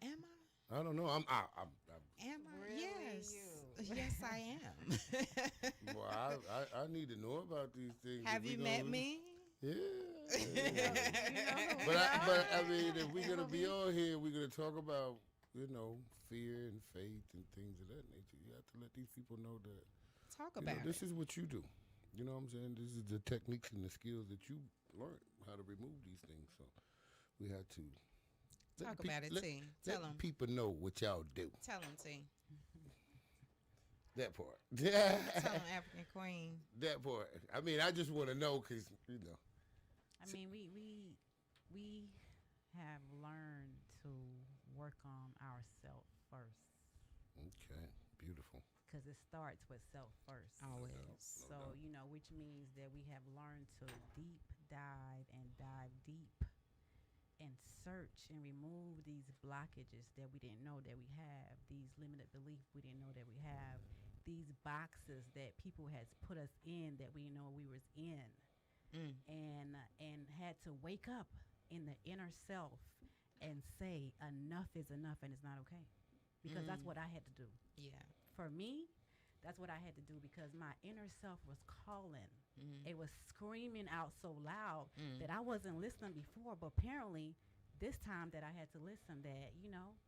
Am I don't know. I'm Am I? Really Yes. you? Yes, I am. well, I need to know about these things. Have If you we met gonna- me? Yeah. You know who But we I are? mean, if we're gonna be on here, we're gonna talk about fear and faith and things of that nature. You have to let these people know that Talk about this it. is what you do. You know what I'm saying? This is the techniques and the skills that you learned how to remove these things. So we had to let Talk the about it, let, T. let Tell them. people know what y'all do. Tell them, T. That part. Tell them, African Queen. That part. I mean, I just want to know because I mean, we have learned to work on ourselves first Okay, beautiful. because it starts with self first. Always. No So, doubt. which means that we have learned to deep dive deep and search and remove these blockages that we didn't know that we have, these limited beliefs we didn't know that we have, these boxes that people has put us in that we know we was in, Mm. and had to wake up in the inner self and say enough is enough and it's not okay, because that's what I had to do. Yeah. For me, that's what I had to do because my inner self was calling. It was screaming out so loud that I wasn't listening before, but apparently this time that I had to listen, that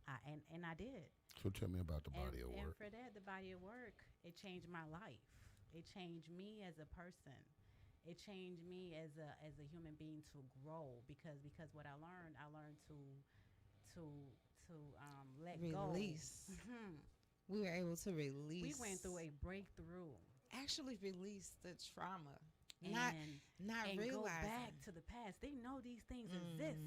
I did. So tell me about the And, body of and work. for that, the body of work, it changed my life. It changed me as a person. It changed me as a human being to grow because what I learned to let go. Release. Mhm. We were able to release. We went through a breakthrough. Actually release the trauma. And, Not and go realizing. back to the past. They know these things exist.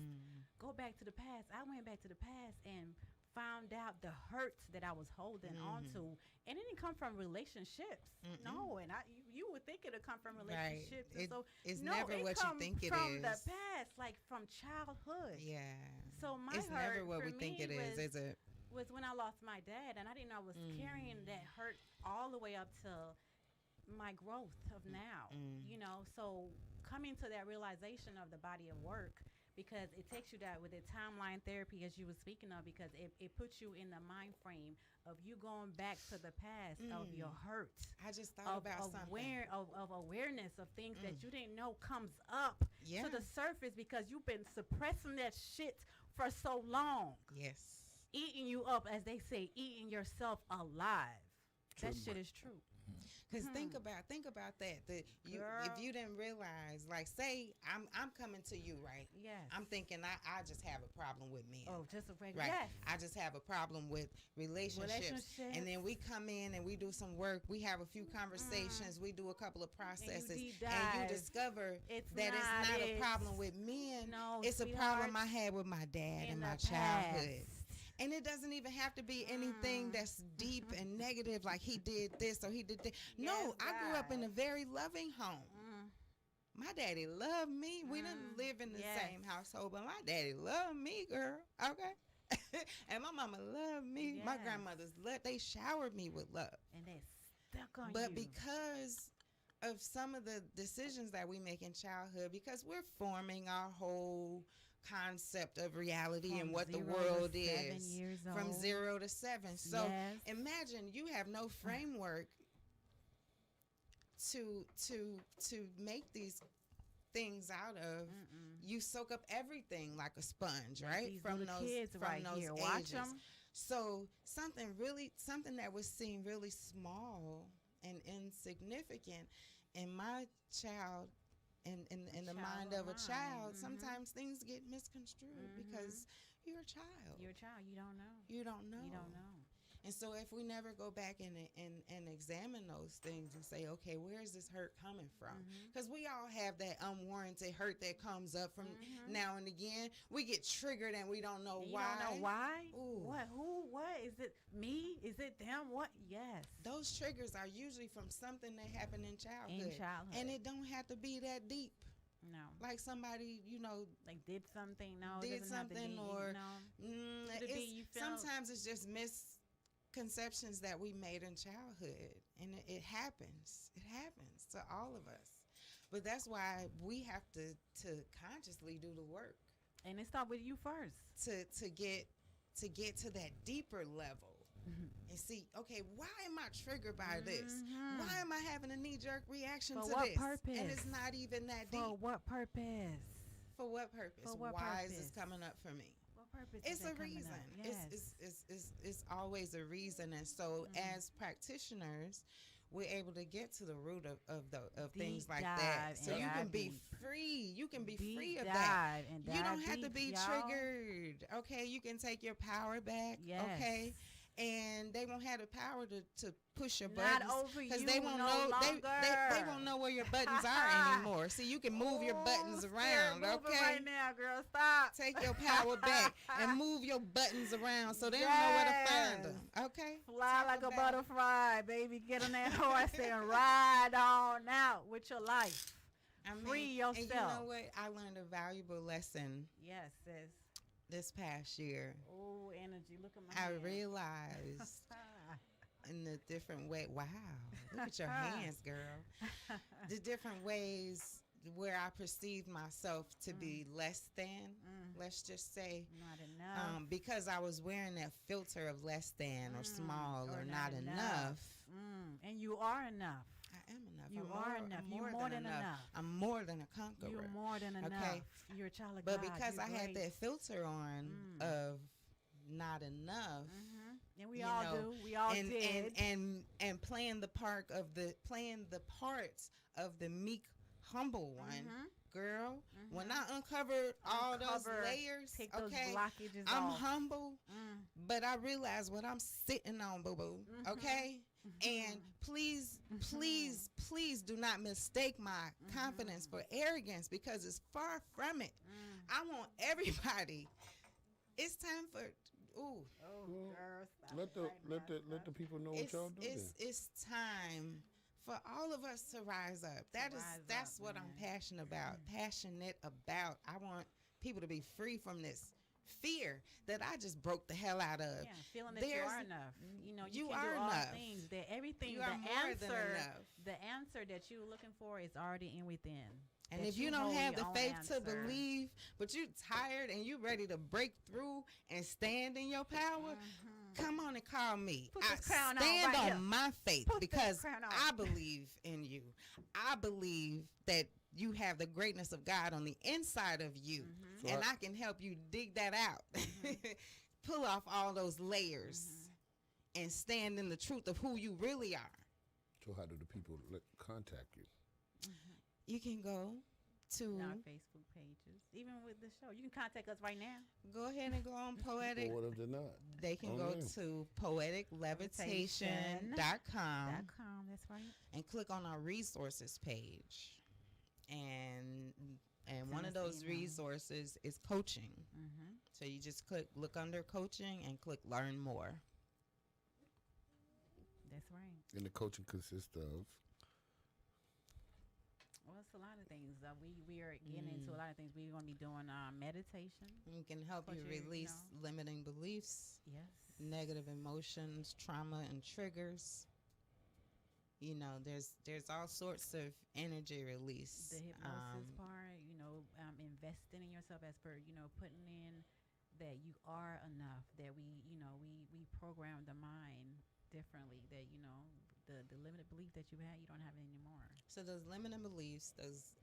Go back to the past. I went back to the past and found out the hurts that I was holding on to, and it didn't come from relationships. No, and you would think it'd come from Right. relationships. And so It's no, never it what you come think it from is. the past, like from childhood. Yeah. So my It's hurt never what for we think me it is, was, is it? was when I lost my dad, and I didn't know I was carrying that hurt all the way up till my growth of now. So coming to that realization of the body of work, because it takes you that with the timeline therapy, as you were speaking of, because it puts you in the mind frame of you going back to the past of your hurt. I just thought about something. Of awareness of things that you didn't know comes up to the surface because you've been suppressing that shit for so long. Yes. Eating you up, as they say, eating yourself alive. That shit is true. Because think about that. If you didn't realize, like, say I'm coming to you, right? Yes. I'm thinking I just have a problem with men. Oh, just a regular. Right. Yes. I just have a problem with relationships. And then we come in and we do some work. We have a few conversations. We do a couple of processes, and you discover that it's not a problem with men. No, it's a problem I had with my dad in my childhood. And it doesn't even have to be anything that's deep and negative, like he did this or he did that. No, I grew up in a very loving home. My daddy loved me. We didn't live in the same household, but my daddy loved me, girl. Okay? And my mama loved me. My grandmother's they showered me with love. And they stuck on you. But because of some of the decisions that we make in childhood, because we're forming our whole concept of reality and what the world is from 0 to 7. So imagine you have no framework to make these things out of. You soak up everything like a sponge, right? These from those kids from those here. Watch ages. them. So something that was seen really small and insignificant in my child. In the mind of a child, sometimes things get misconstrued because you're a child. You're a child. You don't know. You don't know. You don't know. And so if we never go back and examine those things and say, okay, where is this hurt coming from? Because we all have that unwarranted hurt that comes up from now and again. We get triggered and we don't know why. You don't know why? Ooh. What? Who? What? Is it me? Is it them? What? Yes. Those triggers are usually from something that happened in childhood. And it don't have to be that deep. No. Like somebody, like did something. No. Did something or no. Sometimes it's just misconceptions that we made in childhood, and it happens. It happens to all of us. But that's why we have to consciously do the work. And it starts with you first. To get to that deeper level. And see, okay, why am I triggered by this? Why am I having a knee-jerk reaction to what this? Purpose? And it's not even that deep. For what purpose? For what purpose? Why is this coming up for me? What purpose? It's a reason. Yes. It's always a reason. And so as practitioners, we're able to get to the root of things like that. So you can be free. You can be free of that. You don't have to be triggered. Okay, you can take your power back. Yes. Okay. And they won't have the power to push your Not buttons over you because they won't no know longer. They won't know where your buttons are anymore. See, you can move your buttons around. Okay, right now, girl, stop. Take your power back and move your buttons around so they don't know where to find them. Okay, fly like a butterfly, baby. Get on that horse and ride on out with your life. Free yourself. And you know what? I learned a valuable lesson. Yes, sis. This past year. Oh, energy. Look at my hands. I realized in the different way. Wow. Look at your hands, girl. The different ways where I perceived myself to be less than, let's just say. Not enough. Because I was wearing that filter of less than or small or not enough. And you are enough. I am enough. You are enough. You're more than enough. I'm more than a conqueror. You're more than enough. Okay? You're a child of but God. But because You're I had that filter on of not enough, and we all do. We all did. And playing the parts of the meek, humble one, girl. When I uncovered all those layers, take those blockages I'm off. humble, but I realize what I'm sitting on, boo boo. Okay. And please do not mistake my confidence for arrogance because it's far from it. I want everybody. It's time for let the people know what y'all doing. It's time for all of us to rise up. That's what I'm passionate about. I want people to be free from this fear that I just broke the hell out of. Yeah, feeling that you There's are enough. You know, you you can are do all enough. things. That everything, You the are more than answer, enough. the answer that you're looking for is already in within. And That if you don't hold have your the own faith to answer. believe, but you tired and you ready to break through and stand in your power, come on and call me. Put I this crown on stand right on here. my faith Put this because crown on. I believe in you. I believe that you have the greatness of God on the inside of you, So and I- I can help you dig that out. Pull off all those layers and stand in the truth of who you really are. So how do the people contact you? You can go to Our Facebook pages, even with the show, you can contact us right now. go ahead and go on Poetic. Or what if they're not? They can Oh, go man. to poeticlevitation.com .com. That's right. and click on our resources page. And one of us an those email. resources is coaching. Mm-hmm. So you just look under coaching and click learn more. That's right. And the coaching consists of Well, it's a lot of things. We are getting into a lot of things. We're going to be doing meditation. We can help you Coaching, release limiting beliefs, Yes. negative emotions, trauma, and triggers. You know, there's all sorts of energy release. The hypnosis part, investing in yourself as per, putting in that you are enough, that we program the mind differently, that, the limited belief that you had, you don't have it anymore. So those limiting beliefs, those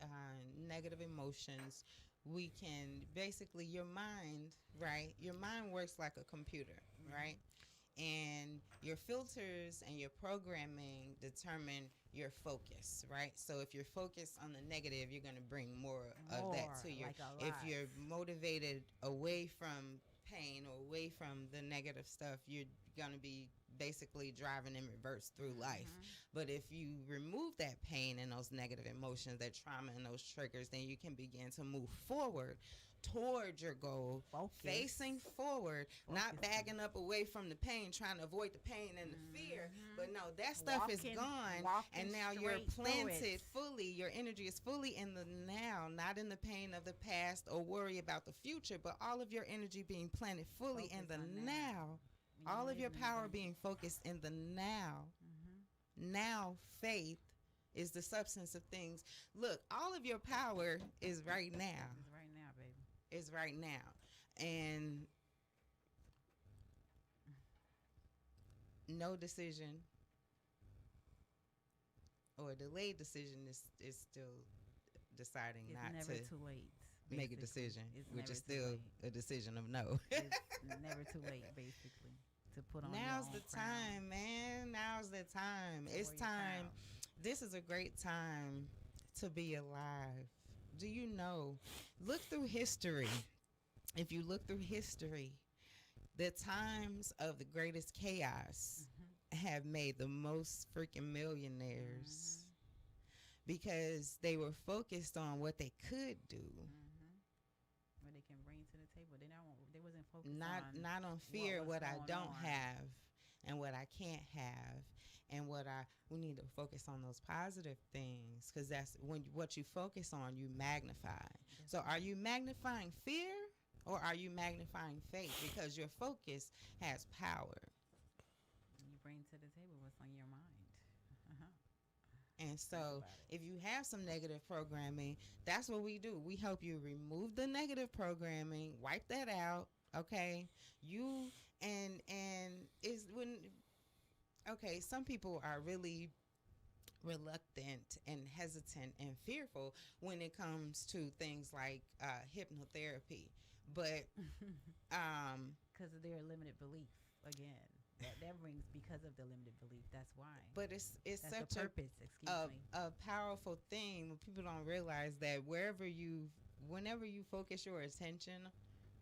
negative emotions, we can basically your mind, right? Your mind works like a computer, right? And your filters and your programming determine your focus, right? So if you're focused on the negative, you're going to bring more of that to your. like a If lot. you're motivated away from pain or away from the negative stuff, you're going to be basically driving in reverse through life. But if you remove that pain and those negative emotions, that trauma and those triggers, then you can begin to move forward toward your goal, Focus. facing forward, not Focusing. backing up away from the pain, trying to avoid the pain and the fear. But no, that stuff is Walking- gone, walking and now you're straight through planted it. fully. Your energy is fully in the now, not in the pain of the past or worry about the future, but all of your energy being planted fully in Focus the on now. now. All of your Living in power that. being focused in the now. Now faith is the substance of things. Look, all of your power is right now. It's right now, baby. Is right now. And no decision or a delayed decision is still deciding It's not never to too late. make a basically. decision, It's which never is too still late. a decision of no. It's never too late, basically, to put on. Now's your the own crown. time, man. Now's the time. To It's wear your time. crown. This is a great time to be alive. Do you know? Look through history. If you look through history, the times of the greatest chaos have made the most freaking millionaires because they were focused on what they could do. What they can bring to the table. They wasn't focused Not on fear was what I going don't on. have and what I can't have and we need to focus on those positive things because that's when what you focus on you magnify. So are you magnifying fear or are you magnifying faith? Because your focus has power. You bring to the table what's on your mind. And so about it. if you have some negative programming, that's what we do. We help you remove the negative programming, wipe that out, okay? You and is when okay, some people are really reluctant and hesitant and fearful when it comes to things like hypnotherapy. But Because of their limited belief, again. That brings because of the limited belief. That's why. but it's That's such the purpose. Excuse me. a powerful thing when people don't realize that whenever you focus your attention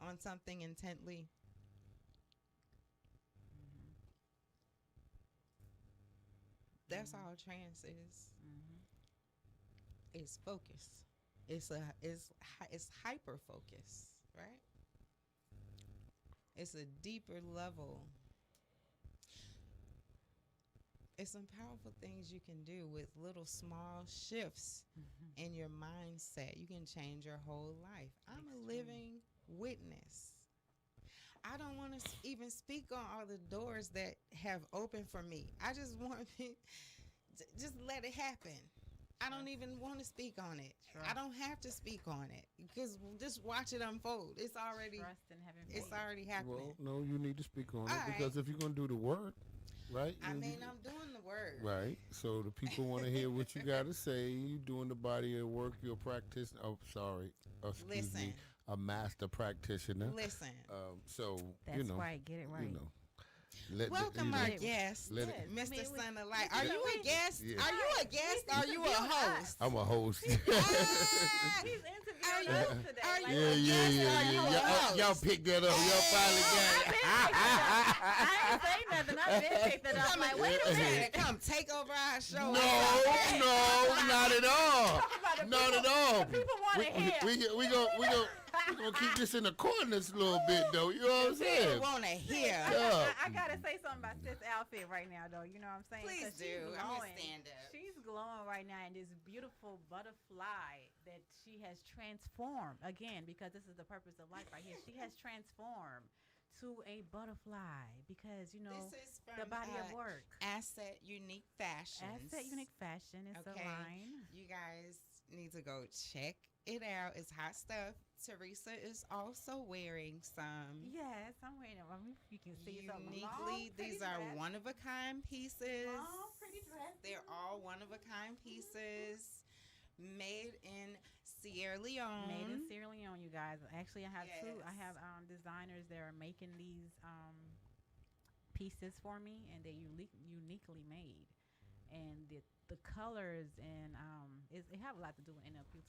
on something intently, that's all trance is. It's focus. It's hyper focus, right? It's a deeper level. It's some powerful things you can do with little small shifts in your mindset. You can change your whole life. I'm a Extreme. living witness I don't want to even speak on all the doors that have opened for me. I just want to just let it happen. I don't even want to speak on it. I don't have to speak on it because just watch it unfold. Trust and having faith. It's already happening. Well, no, you need to speak on it All because right. if you're gonna do the work, right? I mean, I'm doing the work. Right. So the people want to hear what you got to say. You doing the body of work. You're a practitioner. Oh, sorry. Excuse Listen. me. A master practitioner. Listen. So That's you know. right. Get it right. You know. Welcome our guest, let it- Mr. I mean, Son of Light. Are you a guest? Yeah. Are you a guest? Are you a host? I'm a host. He's Ah, interviewing you- us today. are Like, you Yeah, a yeah, guest? yeah, Are yeah. you a Y'all, host? y'all picked that up. Y'all finally got it. I ain't say nothing. I been picked it up. Come Like, wait a minute. come take over our show. No, not at all. Talk about the Not people- at all. the people wanna hear. We gonna keep this in the corners a little bit though. You know what I'm saying? People want to hear. Yeah. I gotta say something about Sis' outfit right now, though. You know what I'm saying? Please 'Cause she's do. I'm gonna glowing. stand up. She's glowing right now in this beautiful butterfly that she has transformed again because this is the purpose of life right here. She has transformed to a butterfly because This is from the body of work. Asset Unique Fashions. Asset Unique Fashion is a Okay. line. You guys need to go check it out. It's hot stuff. Teresa is also wearing some. Yes, I'm wearing it. I mean, you can see it's a long, Uniquely, pretty these are dress. one of a kind pieces. Long, pretty dress. They're all one of a kind pieces made in Sierra Leone. Made in Sierra Leone, you guys. Actually, I have two. I Yes. have designers that are making these pieces for me, and they're uniquely made. And the colors and it have a lot to do with NLP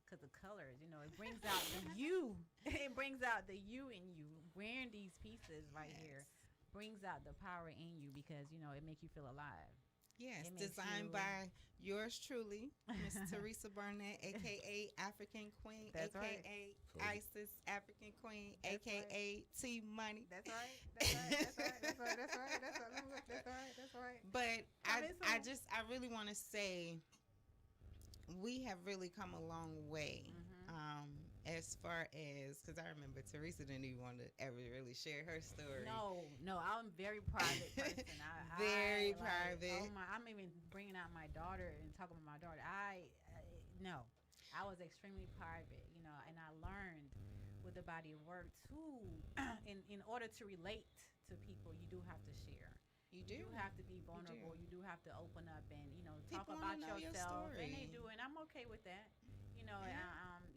because the colors, it brings out the you. It brings out the you in you. Wearing these pieces right here brings out the power in you because it makes you feel alive. Yes, It makes designed you- by yours truly, Miss Teresa Burnett, aka African Queen, That's right. aka Told you. Isis African Queen, That's aka T Money. That's right. That's right. That's right. That's right. That's right. That's right. That's right. That's right. But I mean, I really want to say we have really come a long way. As far as, because I remember Teresa didn't even want to ever really share her story. No, I'm a very private person. Very like, private. Oh my, I'm even bringing out my daughter and talking about my daughter. No, I was extremely private, and I learned with the body of work too. in order to relate to people, you do have to share. You You do. have to be vulnerable. You do have to open up and talk People about wanna know your yourself, and they story. do, and I'm okay with that. Yeah.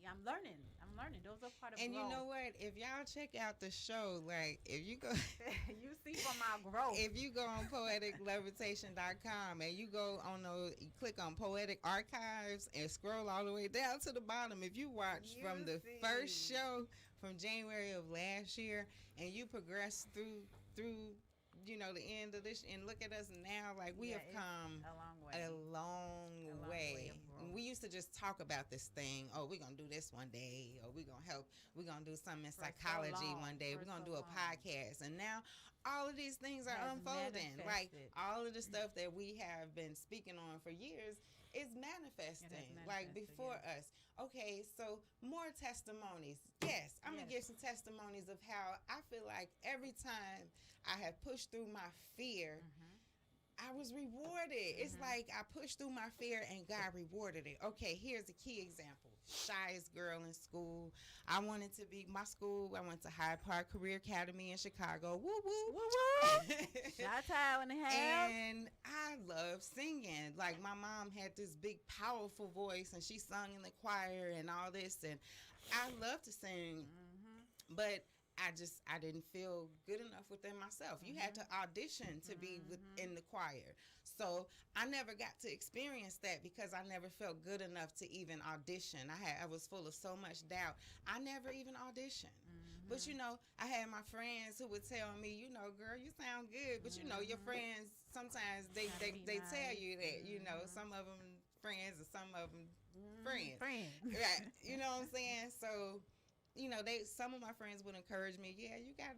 I'm learning. Those are part of And you growth. know what? If y'all check out the show, like if you go You see from my growth. if you go on poeticlevitation.com and you go on you click on Poetic Archives and scroll all the way down to the bottom, if you watch You from the see. first show from January of last year and you progress through the end of this and look at us now, like we have it's come a long way. a long long way. way of growth. We used to just talk about this thing. Oh, we're gonna do this one day, or we're gonna do something in For so psychology long, one day. for We're gonna so do a long. podcast. And now all of these things are Has unfolding. Like manifested. all of the stuff that we have been speaking on for years is manifesting. Like manifested, before us. Okay, so more testimonies. Yes, I'm gonna give Yes. some testimonies of how I feel like every time I have pushed through my fear, I was rewarded. It's like I pushed through my fear and God rewarded it. Okay, here's a key example. Shyest girl in school. I wanted to be my school. I went to Hyde Park Career Academy in Chicago. Woo woo. Woo woo. Shot out in the house. And I love singing. Like my mom had this big powerful voice and she sung in the choir and all this, and I love to sing. But I didn't feel good enough within myself. You had to audition to be in the choir. So I never got to experience that because I never felt good enough to even audition. I was full of so much doubt. I never even auditioned. But I had my friends who would tell me, girl, you sound good. But your friends sometimes they tell you that, some of them friends and some of them friends. Right. You know what I'm saying? So some of my friends would encourage me, yeah, you got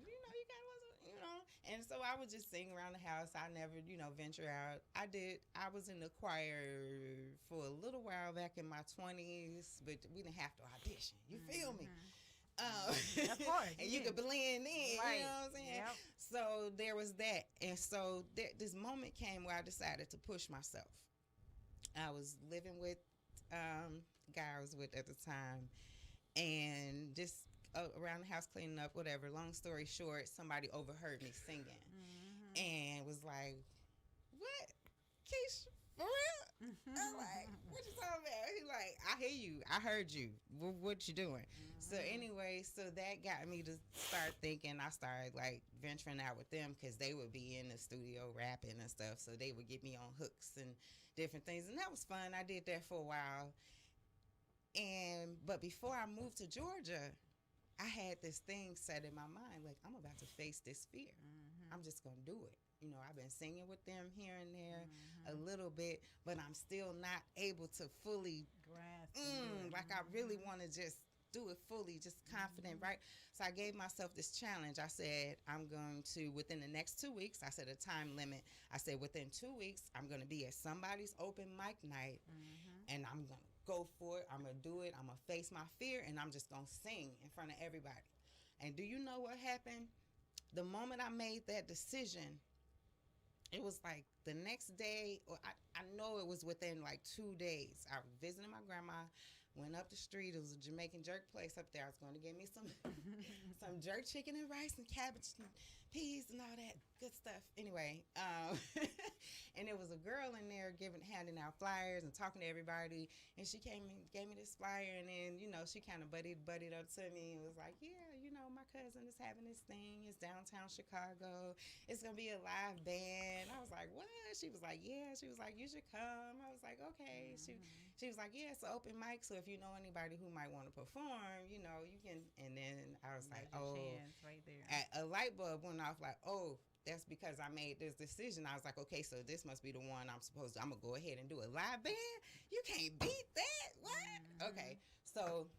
and so I would just sing around the house. I never, venture out. I was in the choir for a little while back in my 20s, but we didn't have to audition. You feel me? Of course. And you could blend in, Right. you know what I'm saying? Yep. So there was that. And so this moment came where I decided to push myself. I was living with the guy I was with at the time, and just around the house cleaning up, whatever. Long story short, somebody overheard me singing and was like, "What, Keisha? For real?" I'm like, "What you talking about?" He's like, "I hear you. I heard you. What you doing?" So anyway, so that got me to start thinking. I started like venturing out with them because they would be in the studio rapping and stuff. So they would get me on hooks and different things, and that was fun. I did that for a while. But before I moved to Georgia, I had this thing set in my mind, like I'm about to face this fear. I'm just gonna do it. You know, I've been singing with them here and there a little bit, but I'm still not able to fully Grasp. like I really want to just do it fully, just confident, right? So I gave myself this challenge. I said, I'm going to, within the next 2 weeks, I set a time limit. I said, within 2 weeks, I'm going to be at somebody's open mic night, and I'm going to go for it. I'm going to do it. I'm going to face my fear, and I'm just going to sing in front of everybody. And do you know what happened? The moment I made that decision, it was like the next day, or I know it was within like 2 days. I was visiting my grandma, went up the street. It was a Jamaican jerk place up there. I was going to get me some some jerk chicken and rice and cabbage and peas and all that good stuff. Anyway, and there was a girl in there handing out flyers and talking to everybody. And she came and gave me this flyer, and then she kind of buddied up to me and was like, "Yeah, my cousin is having this thing. It's downtown Chicago. It's gonna be a live band." I was like, "What?" She was like, "Yeah." She was like, "You should come." I was like, "Okay." She was like, "Yeah, it's an open mic, so if you know anybody who might want to perform, you can." And then I was like, Magic "Oh," chance right there. a light bulb went off. Like, "Oh, that's because I made this decision." I was like, "Okay, so this must be the one I'm gonna go ahead and do a live band. You can't beat that. What?" Okay, so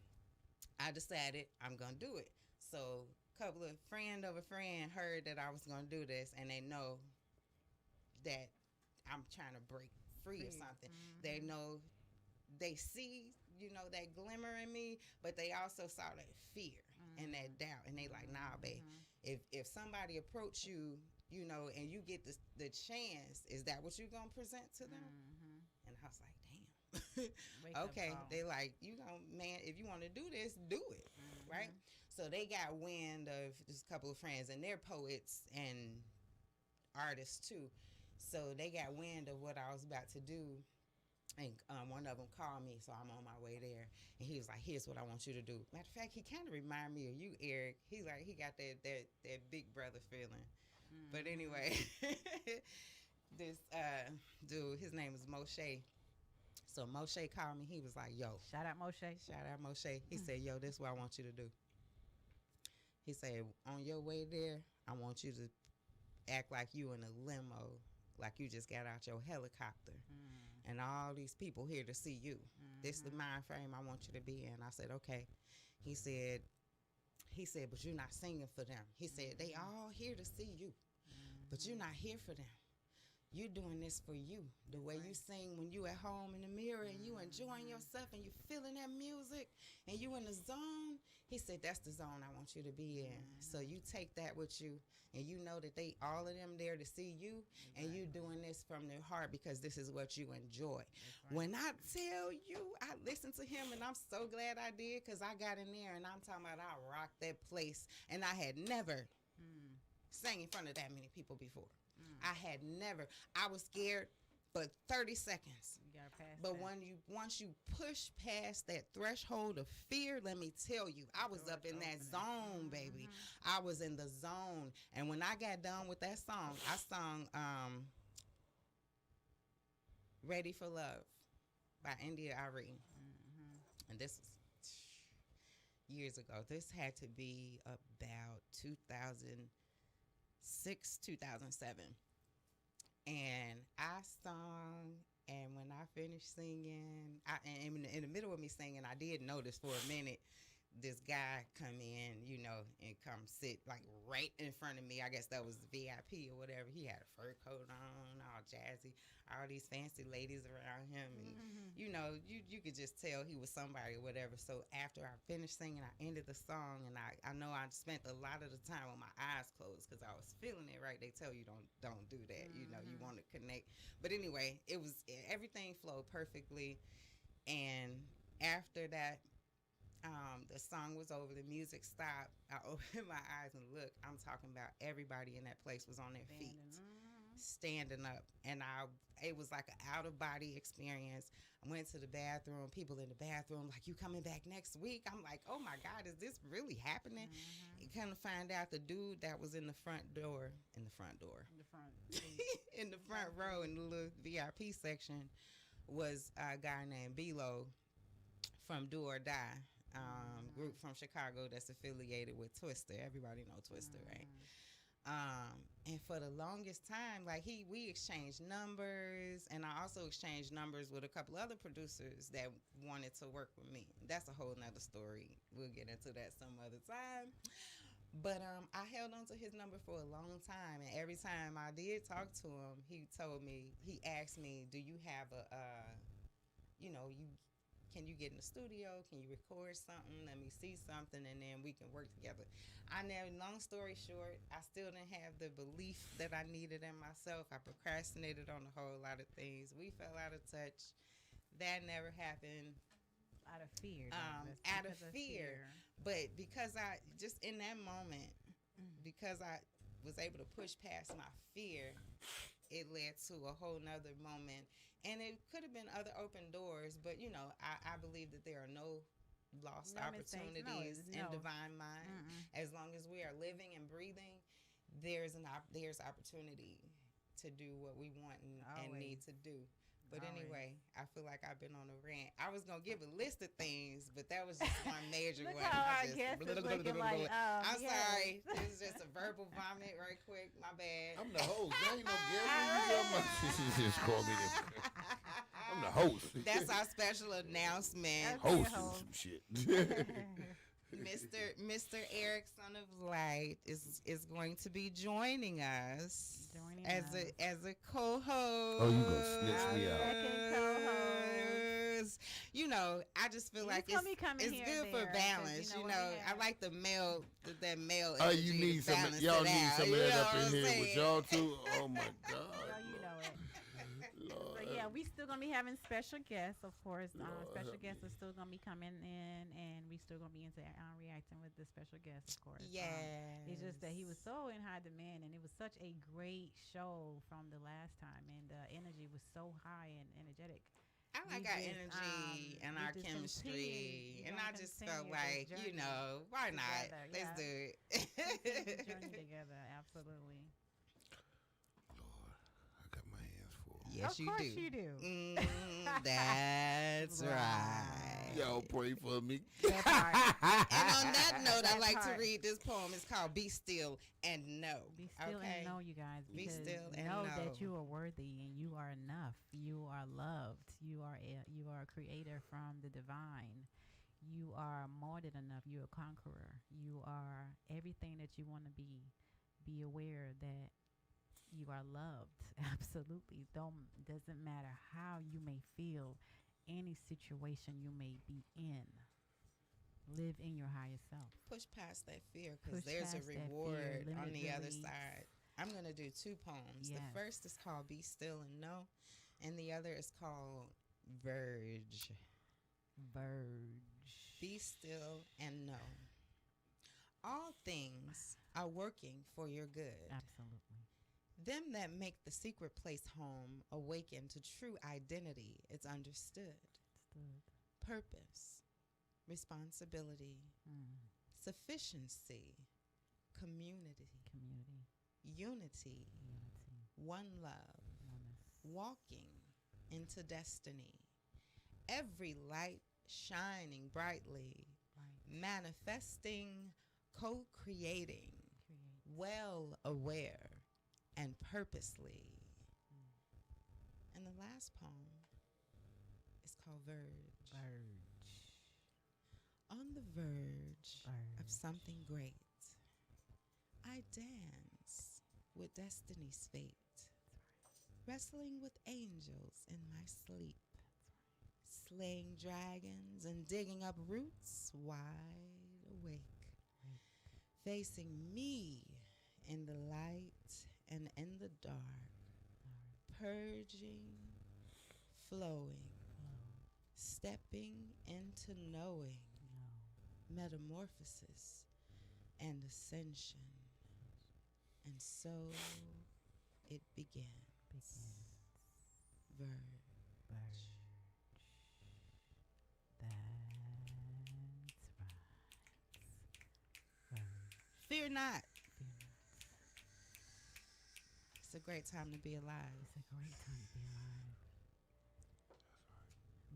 I decided I'm gonna do it. So a couple of friend of a friend heard that I was gonna do this, and they know that I'm trying to break free or something. They know, they see, that glimmer in me, but they also saw that fear and that doubt, and they like, "Nah, babe, if somebody approach you, and you get the chance, is that what you gonna present to them?" And I was like, "Damn." Okay, they like, man, if you want to do this, do it, right? So they got wind of just a couple of friends, and they're poets and artists too. So they got wind of what I was about to do, and one of them called me, so I'm on my way there, and he was like, "Here's what I want you to do." Matter of fact, he kind of reminded me of you, Eric. He's like, he got that big brother feeling. But anyway, this dude, his name is Moshe. So Moshe called me. He was like, "Yo." Shout out Moshe. Shout out Moshe. He said, "Yo, this is what I want you to do." He said, "On your way there, I want you to act like you in a limo, like you just got out your helicopter, and all these people here to see you. This is the mind frame I want you to be in." I said, "Okay." He said, "But you're not singing for them." He said, "They all here to see you, but you're not here for them. You're doing this for you. The way you sing when you at home in the mirror and you enjoying yourself and you feeling that music and you in the zone." He said, "That's the zone I want you to be in. So you take that with you, and you know that they all of them there to see you, and you doing this from their heart because this is what you enjoy." When I tell you, I listened to him, and I'm so glad I did, because I got in there, and I'm talking about I rocked that place, and I had never sang in front of that many people before. I had never. I was scared for 30 seconds. You gotta pass But that. once you push past that threshold of fear, let me tell you, I was up in that zone, baby. I was in the zone. And when I got done with that song, I sung "Ready for Love" by India Arie. And this was years ago. This had to be about 2006, 2007. And I sung, and when I finished singing, and in the middle of me singing, I did notice for a minute this guy come in, and come sit like right in front of me. I guess that was the VIP or whatever. He had a fur coat on, all jazzy, all these fancy ladies around him, and you could just tell he was somebody or whatever. So after I finished singing, I ended the song, and I know I spent a lot of the time with my eyes closed because I was feeling it. Right? They tell you don't do that. You want to connect. But anyway, everything flowed perfectly, and after that, the song was over, the music stopped. I opened my eyes and looked. I'm talking about everybody in that place was on their feet, standing up, and it was like an out of body experience. I went to the bathroom. People in the bathroom like, "You coming back next week?" I'm like, "Oh my God, is this really happening?" And kind of find out the dude that was in the front door, in the front row in the little VIP section was a guy named Bilo from Do or Die, group from Chicago that's affiliated with Twister. Everybody know Twister, right? And for the longest time, like we exchanged numbers, and I also exchanged numbers with a couple other producers that wanted to work with me. That's a whole nother story. We'll get into that some other time. But I held on to his number for a long time, and every time I did talk to him, he asked me, "Do you have can you get in the studio? Can you record something? Let me see something, and then we can work together." Long story short, I still didn't have the belief that I needed in myself. I procrastinated on a whole lot of things. We fell out of touch. That never happened. Out of fear. Out of fear. But because I, just in that moment, because I was able to push past my fear, it led to a whole nother moment. And it could have been other open doors, but I believe that there are no lost opportunities in divine mind. As long as we are living and breathing, there's opportunity to do what we want and need to do. But anyway, I feel like I've been on a rant. I was gonna give a list of things, but that was just one major Look one. how our guest is looking like, I'm sorry. This is just a verbal vomit right quick. My bad. I'm the host. There ain't no guest. You just call me this. I'm the host. That's our special announcement. Hosting some shit. Mr. Eric, son of light, is going to be joining us as a co-host. Oh, you gonna snitch me out? Second co-host. I just feel like it's good for balance. I like the male, that male. Oh, you need some. Y'all need some of that up in here with y'all too. Oh my God. You know it. So yeah, we still gonna be having special guests, of course. Special guests are still gonna be coming in, and we still gonna be reacting with the special guests, of course. Yeah. It's just that he was so in high demand, and it was such a great show from the last time, and the energy was so high and energetic. I like our energy and our chemistry, and I just felt like, why not? Let's do it. Journey together, absolutely. Yes, of course you do. That's right. Y'all pray for me. And on that note, I like to read this poem. It's called "Be Still and Know." Be still and know, you guys. Be still and know that you are worthy and you are enough. You are loved. You are a creator from the divine. You are more than enough. You're a conqueror. You are everything that you want to be. Be aware that you are loved. Absolutely. Doesn't matter how you may feel, any situation you may be in. Live in your highest self. Push past that fear, because there's a reward on the other side. I'm going to do two poems. Yes. The first is called "Be Still and Know," and the other is called "Verge." Be still and know. All things are working for your good. Absolutely. Them that make the secret place home awaken to true identity. It's understood. Purpose, responsibility, sufficiency, community, unity, one love, walking into destiny. Every light shining brightly, manifesting, co-creating, well aware, and purposely. And the last poem is called "Verge." On the verge of Verge. something great, I dance with destiny's fate, wrestling with angels in my sleep, slaying dragons and digging up roots, wide awake, facing me in the light and in the dark, purging, flowing, stepping into knowing, metamorphosis and ascension. And so it began. Verge. Verge. That's right. Fear not. Fear not. It's a great time to be alive. It's a great time to be alive.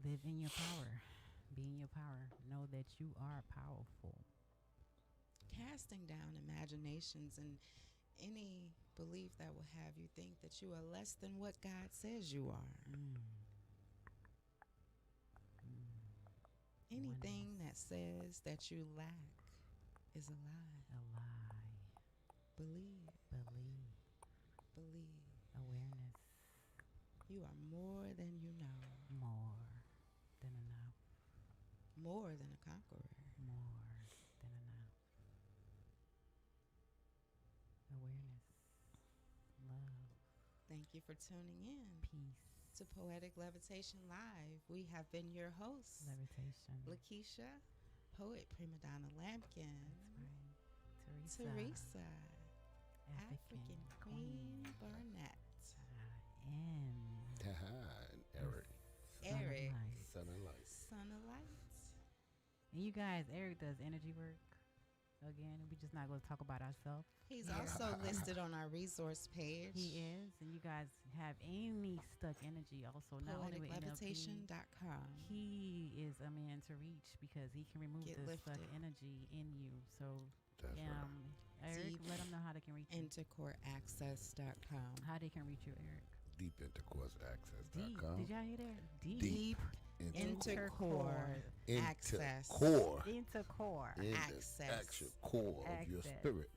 Live in your power. Be in your power. Know that you are powerful. Casting down imaginations and any belief that will have you think that you are less than what God says you are. Anything that says that you lack is a lie. A lie. Believe. Believe. Believe. Awareness. You are more than you know. More than enough. More than a conqueror. More than enough. Awareness. Love. Thank you for tuning in Peace. to Poetic Levitation Live. We have been your hosts, Levitation. Lakeisha, poet Prima Donna Lampkin, That's right. Teresa. Teresa, African Queen Barnett, And And Eric. Eric, Sun and light. Son of Light. And you guys, Eric does energy work. Again, we just not going to talk about ourselves. He's also listed on our resource page. He is, and you guys have any stuck energy also, not only with NLP. PoeticLevitation.com. He is a man to reach because he can remove Get the stuck lifted. energy in you. So, That's right. Eric, Deep let them know how they can reach you. Intercoreaccess.com. How they can reach you, Eric. Deepintercourseaccess.com. Did y'all hear that? Deep Intercore Access. Core. Intercore. In the Access. actual core of your Access. spirit.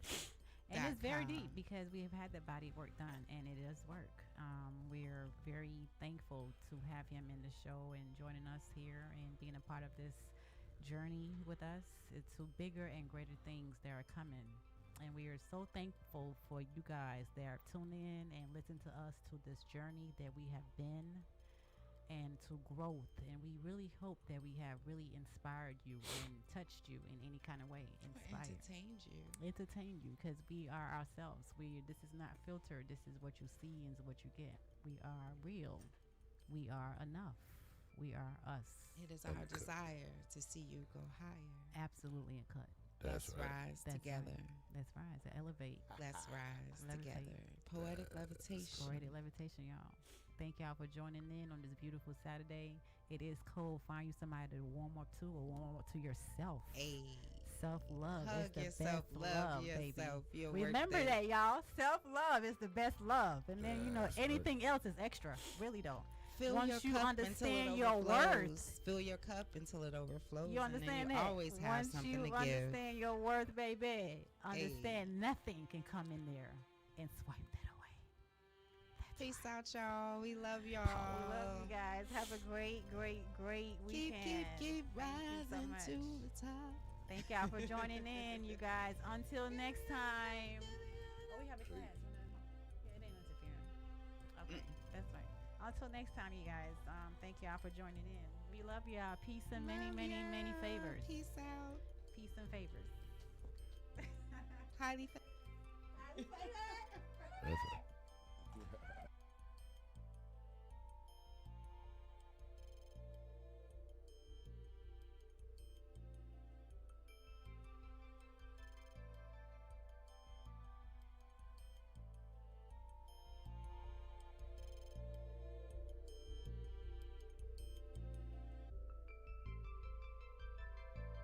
And it's very .com. deep because we have had the body work done, and it does work. We're very thankful to have him in the show and joining us here and being a part of this journey with us. It's to bigger and greater things that are coming. And we are so thankful for you guys that are tuning in and listen to us to this journey that we have been and to growth. And we really hope that we have really inspired you and touched you in any kind of way. Or Inspired. entertained you. Entertain you because we are ourselves. This is not filtered. This is what you see and what you get. We are real. We are enough. We are us. It is our desire to see you go higher. Absolutely a cut. That's Let's right. rise That's together. right. Let's rise and elevate. Let's rise Levitate. together. Poetic Levitation. Poetic Levitation, y'all. Thank y'all for joining in on this beautiful Saturday. It is cold. Find you somebody to warm up to or warm up to yourself. Hey. Self-love Hug is the yourself. best Love love, yourself. baby. You're Remember worth it. that, y'all. Self-love is the best love. And then, That's right. anything else is extra. Really, though. Fill Once your you cup understand until it your overflows. worth. Fill your cup until it overflows. You understand and then you that? always have Once something you to give. understand your worth, baby, understand nothing can come in there and swipe that away. Peace out, y'all. We love y'all. We love you guys. Have a great, great, great Keep, weekend. keep Thank you so rising much. to the top. Thank y'all for joining in, you guys. Until next time. Oh, we have a class. Yeah, it ain't interfering. Okay, that's right. Until next time, you guys. Thank y'all for joining in. We love y'all. Peace and many, Love many, ya. many favors. Peace out. Peace and favors. Heidi. That's right.